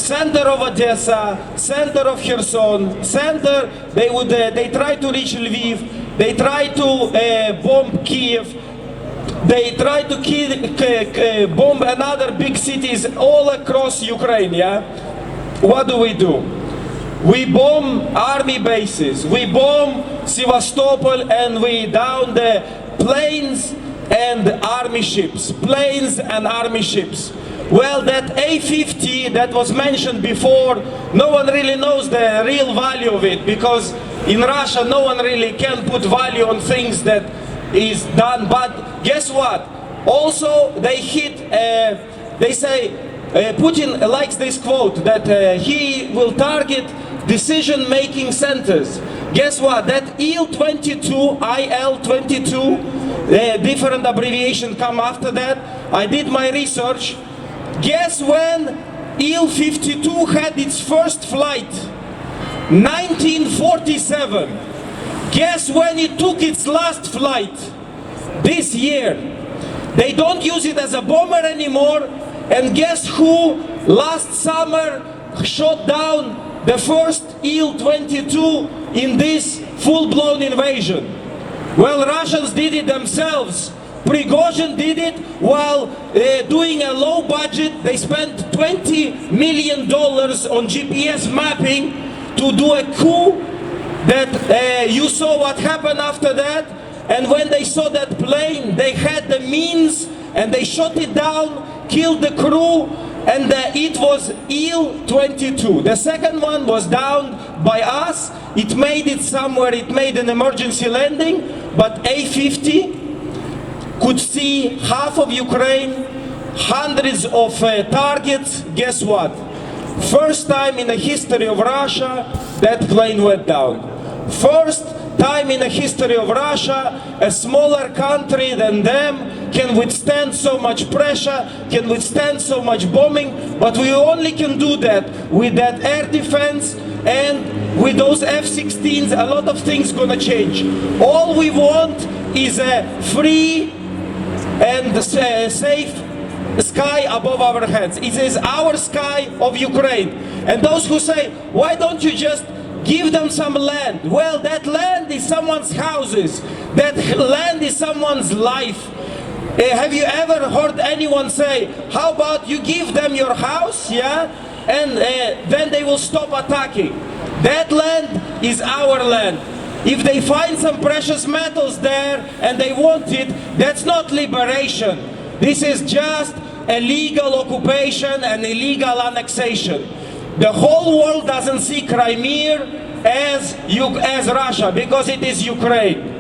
Center of Odessa, center of Kherson, they try to reach Lviv, they try to bomb Kiev, they try to bomb another big cities all across Ukraine, yeah? What do? We bomb army bases, we bomb Sevastopol, and we down the planes and army ships, planes and army ships. Well, that A-50 that was mentioned before, no one really knows the real value of it, because in Russia no one really can put value on things that is done. But guess what? Also they hit, they say Putin likes this quote that he will target decision-making centers. Guess what? That IL-22, different abbreviation come after that. I did my research. Guess when IL-52 had its first flight? 1947. Guess when it took its last flight? This year. They don't use it as a bomber anymore. And guess who last summer shot down the first Il-22 in this full-blown invasion? Well, Russians did it themselves. Prigozhin did it while doing a low budget. They spent $20 million on GPS mapping to do a coup that you saw what happened after that. And when they saw that plane, they had the means and they shot it down, killed the crew, and it was Il-22. The second one was down by us. It made it somewhere, it made an emergency landing, but A-50 could see half of Ukraine, hundreds of targets. Guess what? First time in the history of Russia that plane went down. First time in the history of Russia, a smaller country than them can withstand so much pressure, can withstand so much bombing, but we only can do that with that air defense and with those F-16s. A lot of things gonna change. All we want is a free and safe sky above our heads. It is our sky of Ukraine. And those who say, why don't you just give them some land? Well, that land is someone's houses. That land is someone's life. Have you ever heard anyone say, how about you give them your house, yeah? And then they will stop attacking. That land is our land. If they find some precious metals there and they want it, that's not liberation. This is just a legal occupation and illegal annexation. The whole world doesn't see Crimea as Russia because it is Ukraine.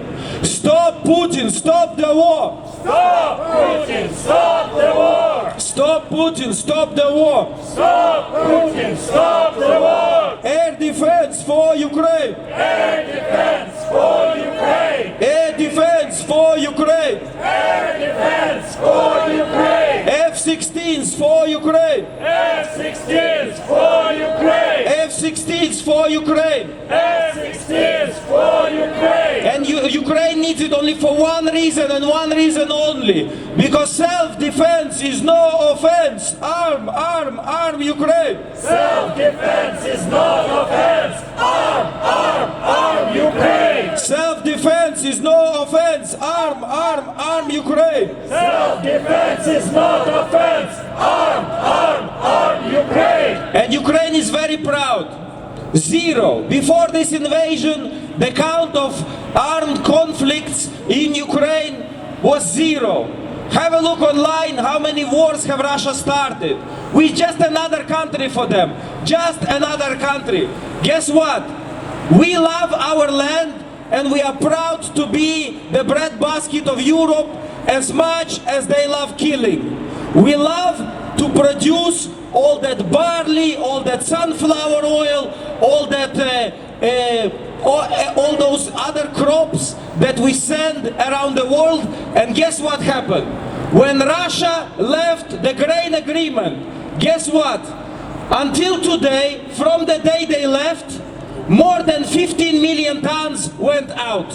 Stop Putin, stop the war! Stop Putin, stop the war! Stop Putin, stop the war! Stop Putin, stop the war! Air defense for Ukraine! Air defense for Ukraine! Air defense for Ukraine! Air defense for Ukraine! F-16s for Ukraine! F-16s for Ukraine! F-16s for Ukraine! F-16s for Ukraine! And Ukraine needs it only for one reason and one reason only. Because self-defense is no offense. Arm, arm, arm Ukraine. Self-defense is not offense. Arm, arm, arm Ukraine. Self-defense is no offense. Arm, arm, arm Ukraine. Self-defense is not offense. Arm, arm, arm Ukraine. And Ukraine is very proud. Zero. Before this invasion, the count of armed conflicts in Ukraine was zero. Have a look online how many wars have Russia started. We're just another country for them. Just another country. Guess what? We love our land and we are proud to be the breadbasket of Europe as much as they love killing. We love to produce all that barley, all that sunflower oil, all that all those other crops that we send around the world. And guess what happened? When Russia left the grain agreement, guess what? Until today, from the day they left, more than 15 million tons went out.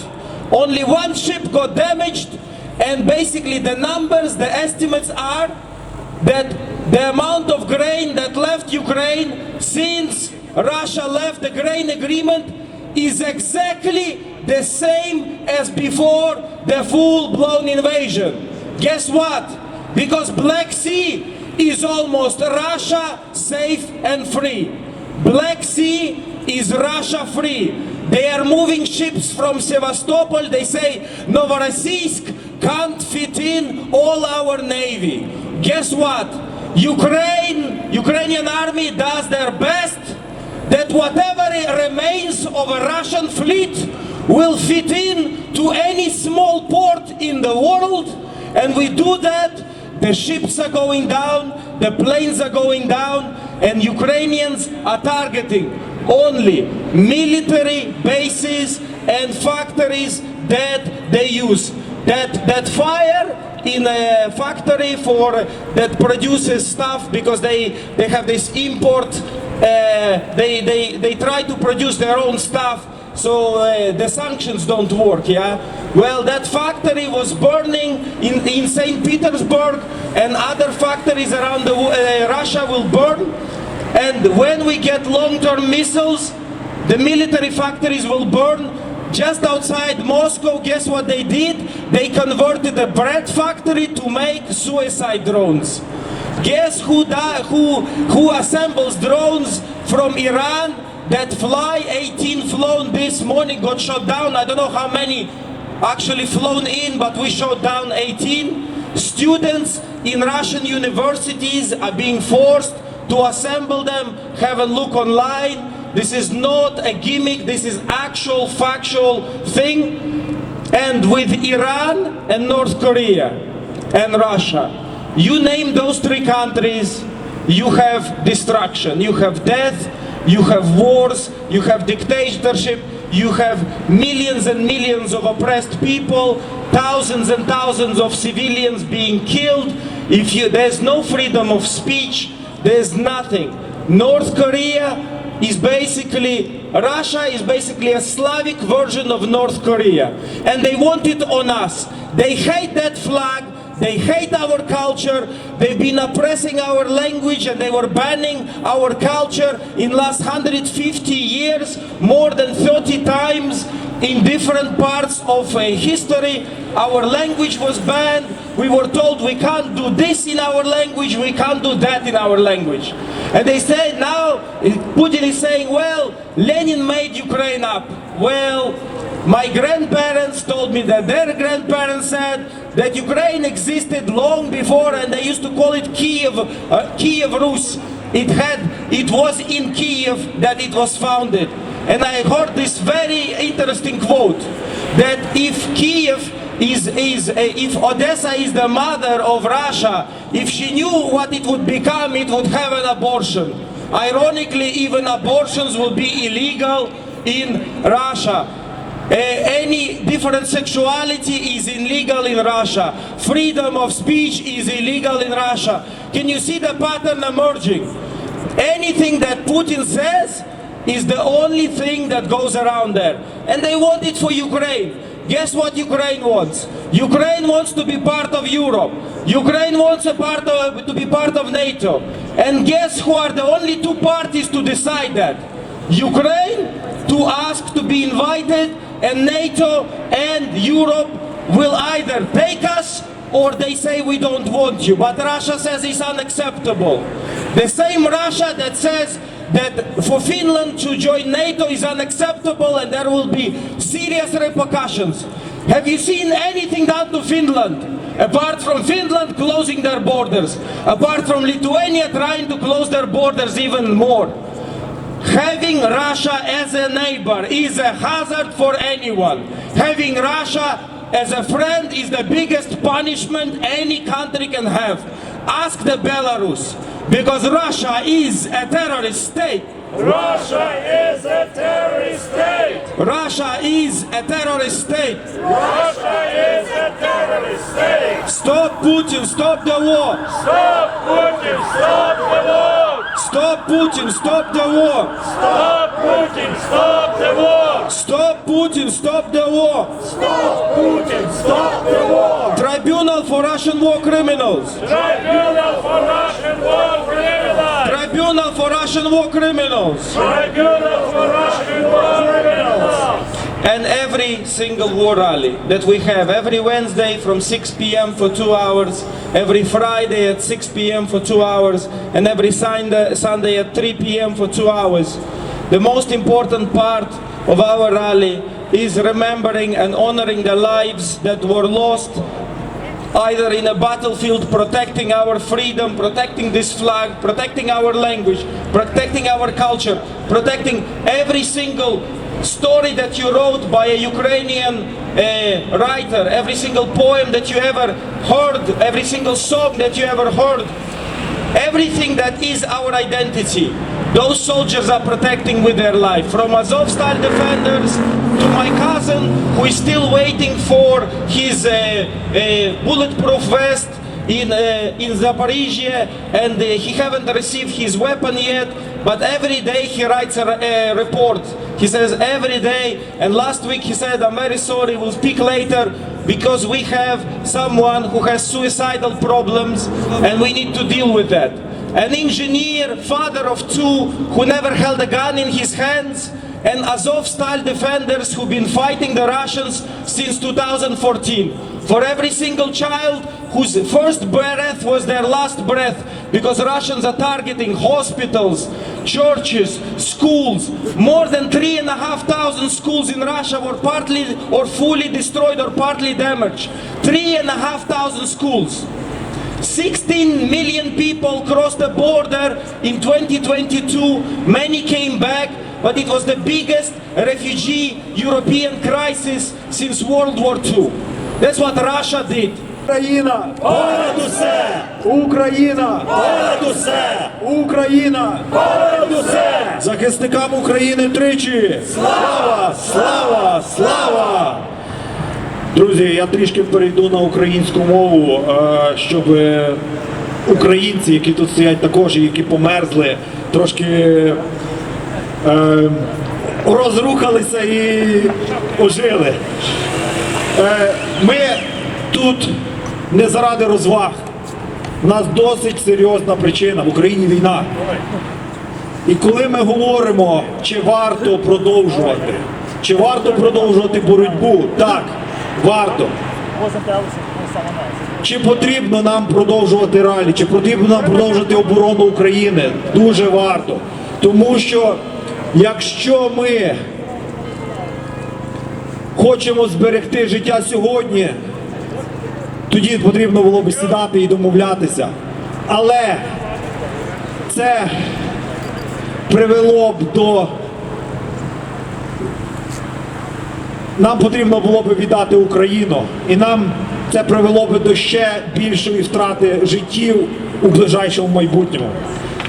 Only one ship got damaged, and basically the numbers, the estimates are that the amount of grain that left Ukraine since Russia left the grain agreement is exactly the same as before the full-blown invasion. Guess what? Because Black Sea is almost Russia safe and free. Black Sea is Russia free. They are moving ships from Sevastopol. They say Novorossiysk can't fit in all our navy. Guess what? Ukrainian army does their best that whatever remains of a Russian fleet will fit in to any small port in the world, and we do that the ships are going down, the planes are going down, and Ukrainians are targeting only military bases and factories that they use. That fire in a factory that produces stuff, because they have this import, they try to produce their own stuff, so the sanctions don't work, yeah? Well, that factory was burning in St. Petersburg, and other factories around Russia will burn. And when we get long-term missiles, the military factories will burn. Just outside Moscow, guess what they did? They converted a bread factory to make suicide drones. Guess who assembles drones from Iran that fly? 18 flown this morning, got shot down. I don't know how many actually flown in, but we shot down 18. Students in Russian universities are being forced to assemble them. Have a look online. This is not a gimmick, this is actual factual thing. And with Iran and North Korea and Russia, you name those three countries, you have destruction, you have death, you have wars, you have dictatorship, you have millions and millions of oppressed people, thousands and thousands of civilians being killed. There's no freedom of speech, there's nothing. North Korea is basically, Russia is basically a Slavic version of North Korea. And they want it on us. They hate that flag, they hate our culture, they've been oppressing our language, and they were banning our culture in last 150 years, more than 30 times in different parts of history. Our language was banned. We were told we can't do this in our language, we can't do that in our language. And they say now, Putin is saying, well, Lenin made Ukraine up. Well, my grandparents told me that their grandparents said that Ukraine existed long before, and they used to call it Kiev Rus. It was in Kiev that it was founded. And I heard this very interesting quote, that if if Odessa is the mother of Russia, if she knew what it would become, it would have an abortion. Ironically, even abortions will be illegal in Russia. Any different sexuality is illegal in Russia. Freedom of speech is illegal in Russia. Can you see the pattern emerging? Anything that Putin says is the only thing that goes around there. And they want it for Ukraine. Guess what Ukraine wants? Ukraine wants to be part of Europe. Ukraine wants to be part of NATO. And guess who are the only two parties to decide that? Ukraine to ask to be invited, and NATO and Europe will either take us or they say we don't want you. But Russia says it's unacceptable. The same Russia that says that for Finland to join NATO is unacceptable and there will be serious repercussions. Have you seen anything done to Finland? Apart from Finland closing their borders, apart from Lithuania trying to close their borders even more. Having Russia as a neighbor is a hazard for anyone. Having Russia as a friend is the biggest punishment any country can have. Ask the Belarus, because Russia is a terrorist state. Russia is a terrorist state. Russia is a terrorist state. Russia is a terrorist state. Stop Putin, stop the war. Stop Putin, stop the war. Stop Putin, stop the war. Stop Putin, stop the war. Stop Putin, stop the war. Stop Putin, stop the war. Tribunal for Russian war criminals. Tribunal for Russian war criminals. Tribunal for Russian war criminals. Tribunal for Russian war criminals. And every single war rally that we have, every Wednesday from 6 p.m. for 2 hours, every Friday at 6 p.m. for 2 hours, and every Sunday at 3 p.m. for 2 hours, the most important part of our rally is remembering and honoring the lives that were lost either in a battlefield, protecting our freedom, protecting this flag, protecting our language, protecting our culture, protecting every single story that you wrote by a Ukrainian writer, every single poem that you ever heard, every single song that you ever heard, everything that is our identity, those soldiers are protecting with their life. From Azovstal defenders to my cousin who is still waiting for his bulletproof vest in Zaporizhia, and he haven't received his weapon yet, but every day he writes a report. He says every day, and last week he said, I'm very sorry, we'll speak later, because we have someone who has suicidal problems and we need to deal with that. An engineer, father of two, who never held a gun in his hands, and Azov-style defenders who've been fighting the Russians since 2014. For every single child whose first breath was their last breath, because Russians are targeting hospitals, churches, schools. More than 3,500 schools in Russia were partly or fully destroyed or partly damaged. 3,500 schools. 16 million people crossed the border in 2022. Many came back, but it was the biggest refugee European crisis since World War II. That's what Russia did. Україна! Понад усе! Україна! Понад усе! Україна! Понад усе! Захисникам України тричі! Слава! Слава! Слава! Друзі, я трішки перейду на українську мову, щоб українці, які тут стоять також, і які померзли, трошки розрухалися і ожили. Ми тут не заради розваг. У нас досить серйозна причина. В Україні війна. І коли ми говоримо, чи варто продовжувати боротьбу, так, варто. Чи потрібно нам продовжувати ралі, чи потрібно нам продовжувати оборону України? Дуже варто. Тому що, якщо ми хочемо зберегти життя сьогодні, тоді потрібно було б сідати і домовлятися. Але це привело б до... Нам потрібно було б віддати Україну. І нам це привело б до ще більшої втрати життів у ближайшому майбутньому.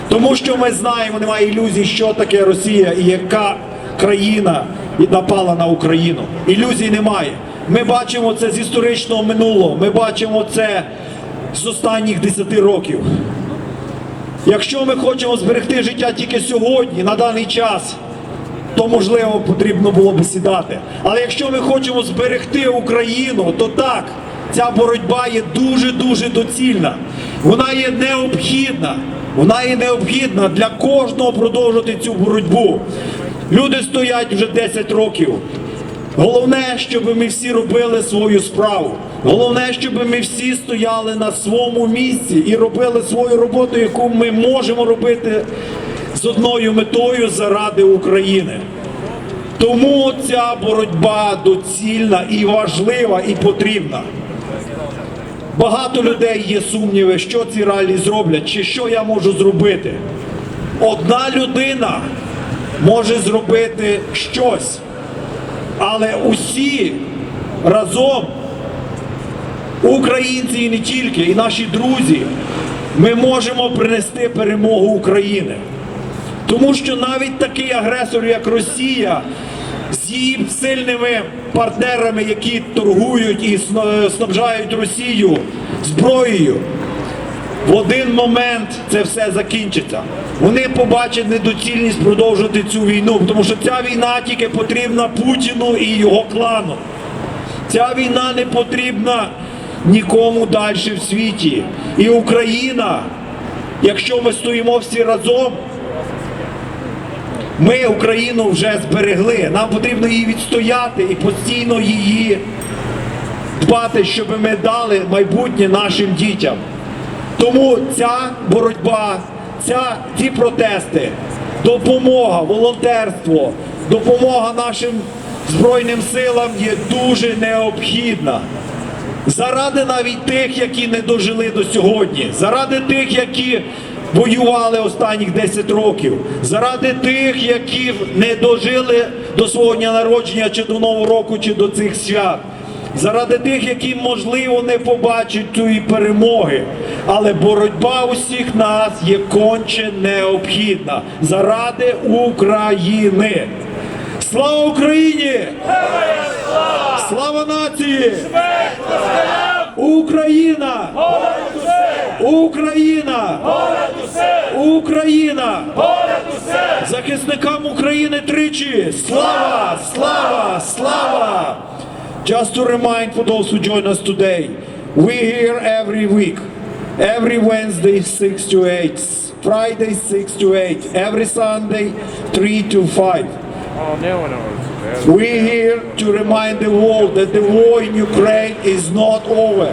Тому що ми знаємо, немає ілюзій, що таке Росія і яка країна напала на Україну. Ілюзій немає. Ми бачимо це з історичного минулого, ми бачимо це з останніх 10 років. Якщо ми хочемо зберегти життя тільки сьогодні, на даний час, то, можливо, потрібно було б сідати. Але якщо ми хочемо зберегти Україну, то так, ця боротьба є дуже-дуже доцільна. Вона є необхідна. Вона є необхідна для кожного продовжувати цю боротьбу. Люди стоять вже 10 років. Головне, щоб ми всі робили свою справу. Головне, щоб ми всі стояли на своєму місці і робили свою роботу, яку ми можемо робити з одною метою заради України. Тому ця боротьба доцільна і важлива, і потрібна. Багато людей є сумніви, що ці ралі зроблять, чи що я можу зробити. Одна людина може зробити щось, але усі разом, українці і не тільки, і наші друзі, ми можемо принести перемогу України. Тому що навіть такий агресор, як Росія, з її сильними партнерами, які торгують і снабжають Росію зброєю, в один момент це все закінчиться. Вони побачать недоцільність продовжувати цю війну, тому що ця війна тільки потрібна Путіну і його клану. Ця війна не потрібна нікому далі в світі. І Україна, якщо ми стоїмо всі разом, ми Україну вже зберегли. Нам потрібно її відстояти і постійно її дбати, щоб ми дали майбутнє нашим дітям. Тому ця боротьба, ці протести, допомога, волонтерство, допомога нашим Збройним силам є дуже необхідна. Заради навіть тих, які не дожили до сьогодні, заради тих, які воювали останніх 10 років, заради тих, які не дожили до свого дня народження, чи до Нового року, чи до цих свят. Заради тих, які, можливо, не побачать тої перемоги. Але боротьба усіх нас є конче необхідна. Заради України. Слава Україні! Слава нації! Україна! Україна! Україна! Захисникам України тричі! Слава! Слава! Слава! Just to remind for those who join us today, we're here every week, every Wednesday 6 to 8, Friday 6 to 8, every Sunday 3 to 5. We're here to remind the world that the war in Ukraine is not over.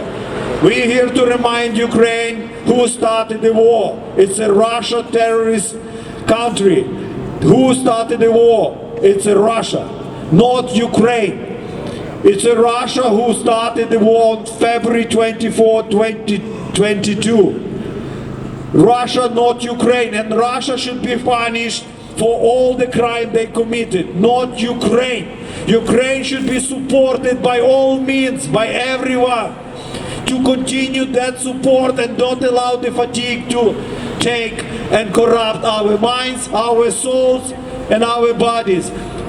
We're here to remind Ukraine who started the war. It's a Russia terrorist country. Who started the war? It's a Russia, not Ukraine. It's a Russia who started the war on February 24, 2022. Russia, not Ukraine. And Russia should be punished for all the crime they committed, not Ukraine. Ukraine should be supported by all means, by everyone, to continue that support and don't allow the fatigue to take and corrupt our minds, our souls, and our bodies.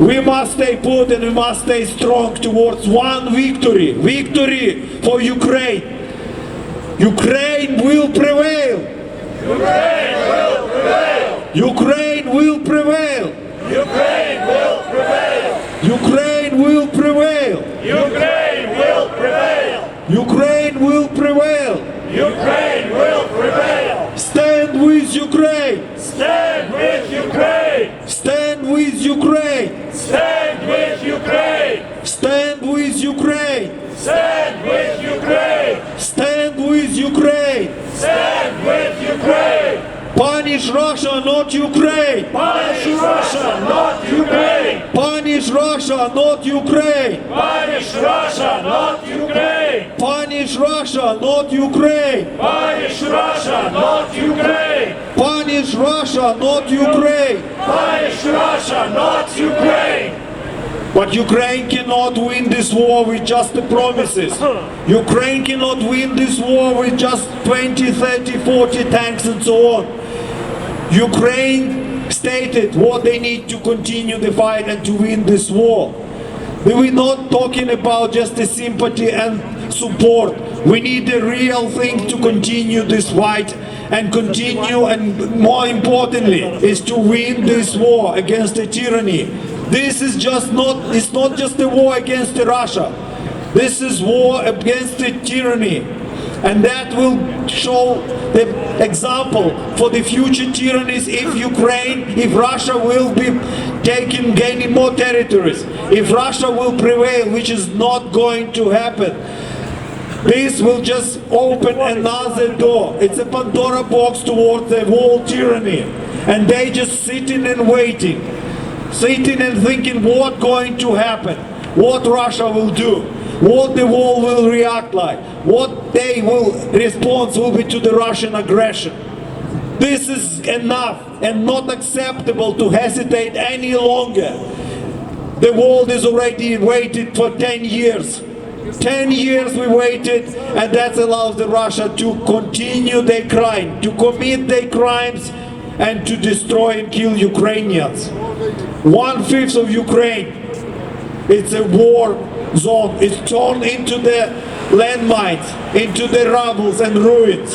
We must stay put and we must stay strong towards one victory. Victory for Ukraine. Ukraine will prevail. Ukraine will prevail! Ukraine will prevail. Ukraine will prevail! Ukraine will prevail. Ukraine will prevail! Ukraine will prevail. Ukraine will prevail! Stand with Ukraine. Stand with Ukraine! Stand with Ukraine. Stand with Ukraine! Stand with Ukraine. Stand with Ukraine! Stand with Ukraine. Stand with Ukraine! Punish Russia, not Ukraine. Punish Russia, not Ukraine! Punish Russia, not Ukraine. Punish Russia, not Ukraine! Punish Russia, not Ukraine. Punish Russia, not Ukraine! Punish Russia, not Ukraine. Punish Russia, not Ukraine! But Ukraine cannot win this war with just the promises. Ukraine cannot win this war with just 20, 30, 40 tanks and so on. Ukraine stated what they need to continue the fight and to win this war. We're not talking about just the sympathy and support. We need the real thing to continue this fight and continue, and more importantly, is to win this war against the tyranny. This is just not, it's not just a war against Russia. This is war against the tyranny. And that will show the example for the future tyrannies if Ukraine, if Russia will be gaining more territories, if Russia will prevail, which is not going to happen. This will just open another door. It's a Pandora box towards the whole tyranny. And they just sitting and waiting. Sitting and thinking what going to happen, what Russia will do, what the world will react like, what they will response will be to the Russian aggression. This is enough and not acceptable to hesitate any longer. The world is already waited for 10 years. 10 years we waited, and that allows the Russia to continue their crime, to commit their crimes, and to destroy and kill Ukrainians. 1/5 of Ukraine, it's a war zone. It's torn into the landmines, into the rubbles and ruins.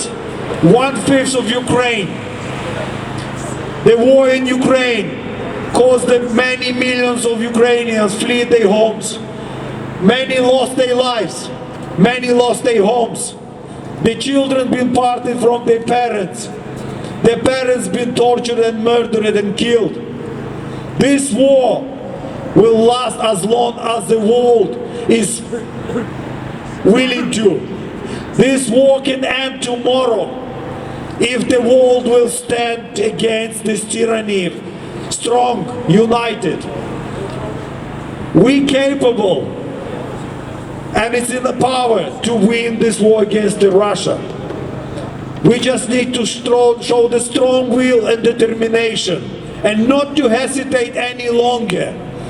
1/5 of Ukraine. The war in Ukraine caused that many millions of Ukrainians flee their homes. Many lost their lives. Many lost their homes. The children been parted from their parents. Their parents been tortured and murdered and killed. This war will last as long as the world is willing to. This war can end tomorrow if the world will stand against this tyranny, strong, united. We capable, and it's in the power to win this war against Russia. We just need to show the strong will and determination, and not to hesitate any longer.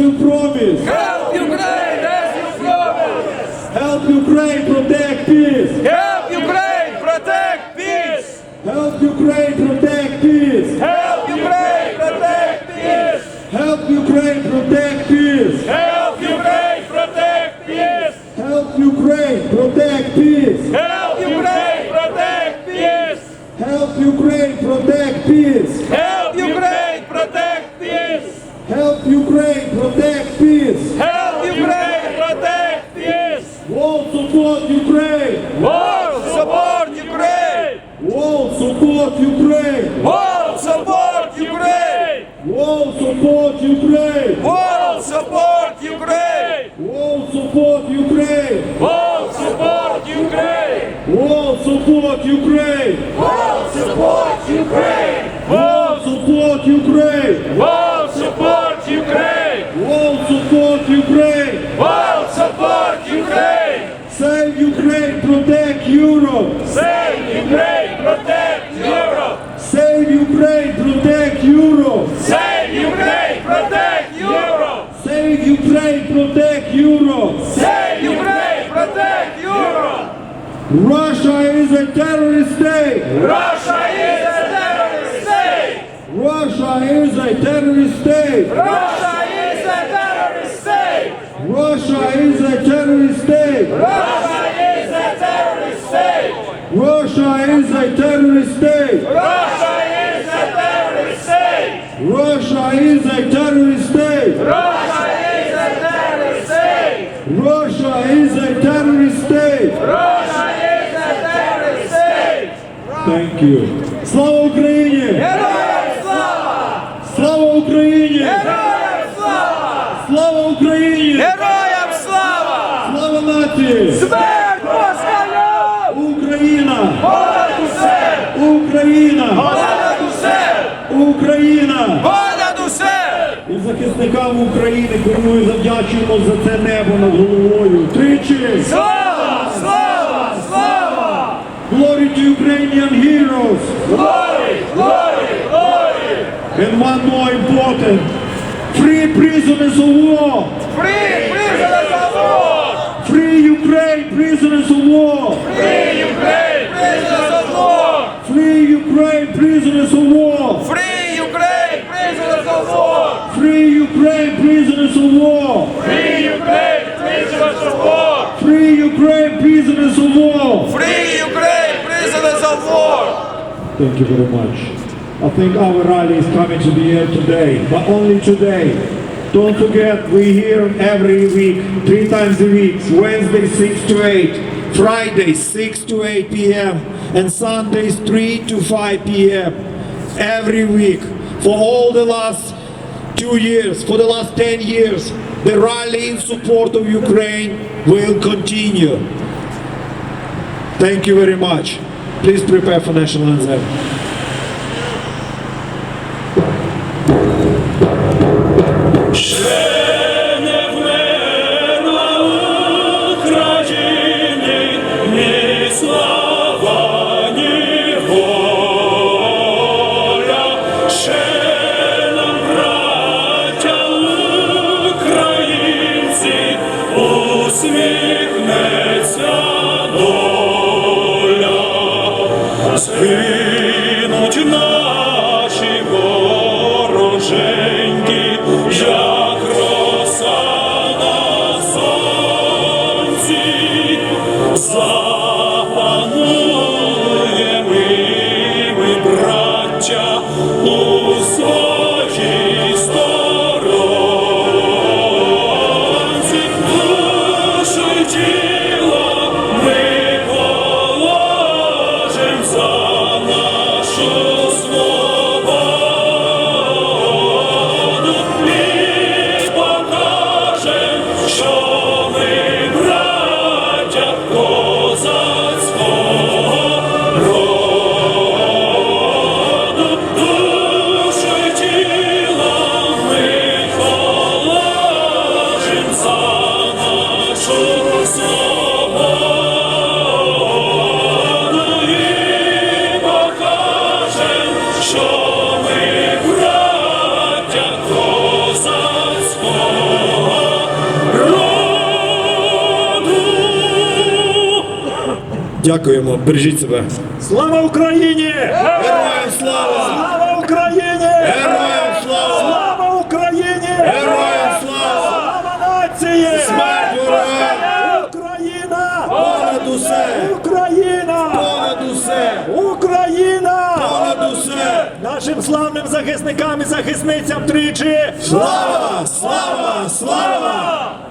you promised. Help Ukraine as you promised. Help Ukraine protect peace. Help Ukraine protect peace. Help Ukraine protect peace. Help Ukraine protect peace. Help Ukraine protect peace. Help Ukraine protect peace. Help Ukraine protect peace. Help Ukraine protect peace. Help Ukraine protect peace. Help Ukraine protect peace. Help Ukraine protect peace. Help Ukraine protect peace. World support Ukraine. World support Ukraine. World support Ukraine. World support Ukraine. World support Ukraine. World support Ukraine. World support Ukraine. World support Ukraine. World support Ukraine. World support Ukraine. World support Ukraine. World support Ukraine. World support Ukraine. World support Ukraine. Save Ukraine, protect Europe. Save Ukraine, protect Europe. Save Ukraine, protect Europe. Save Ukraine, protect Europe. Save Ukraine, protect Europe. Save Ukraine, protect Europe. Russia is a terrorist state. Russia is a terrorist state. Russia is a terrorist state. Russia is a terrorist state. Russia is a terrorist state. Russia is a terrorist state. Russia is a terrorist state. Russia is a terrorist state. Russia is a terrorist state. Russia is a terrorist state. Russia is a terrorist state. Russia is a terrorist state. Thank you. Слава Україні! Героям слава! Слава Україні! Героям слава! Слава Україні! Героям слава! Слава нації! Смерть москалям! Україна! Понад усе! Україна! Понад усе! Україна! Понад усе! І захисникам України, кому ми завдячуємо за це небо над головою. Тричі! Слава! Слава! Слава! Glory to Ukrainian heroes! Glory! Glory! Glory! And one more important, free prisoners of war! Free prisoners of war! Free Ukraine prisoners of war! Free Ukraine prisoners of war! Free Ukraine prisoners of war! Free Ukraine prisoners of war! Free Ukraine prisoners of war! Free Ukraine prisoners of war! Free Ukraine prisoners of war! Free Ukraine prisoners of war! Thank you very much. I think our rally is coming to the end today, but only today. Don't forget, we're here every week, 3 times a week, Wednesday 6 to 8, Friday 6 to 8 p.m., and Sundays 3 to 5 p.m. every week. For all the last 2 years, for the last 10 years, the rally in support of Ukraine will continue. Thank you very much. Please prepare for national anthem. Ще не вмерла Україні ні слава, ні воля. Ще нам, браття українці, усміхнеться доля. Згинуть наші вороженьки, як роса на сонці, запануємо ми, браття, у своїй сторонці. Душу й тіло ми положим за нашу свободу і покажем, що ми браття козацького роду. Душу й тіло ми положим за нашу свободу і покажем, що ми браття козацького Дякуємо, бережіть себе. Слава Україні! Героям слава! Слава Україні! Героям слава! Слава Україні! Героям слава! Слава нації! Смерть ворогам! Україна! Понад усе! Україна! Понад усе! Україна! Понад усе! Нашим славним захисникам і захисницям тричі! Слава! Слава! Слава!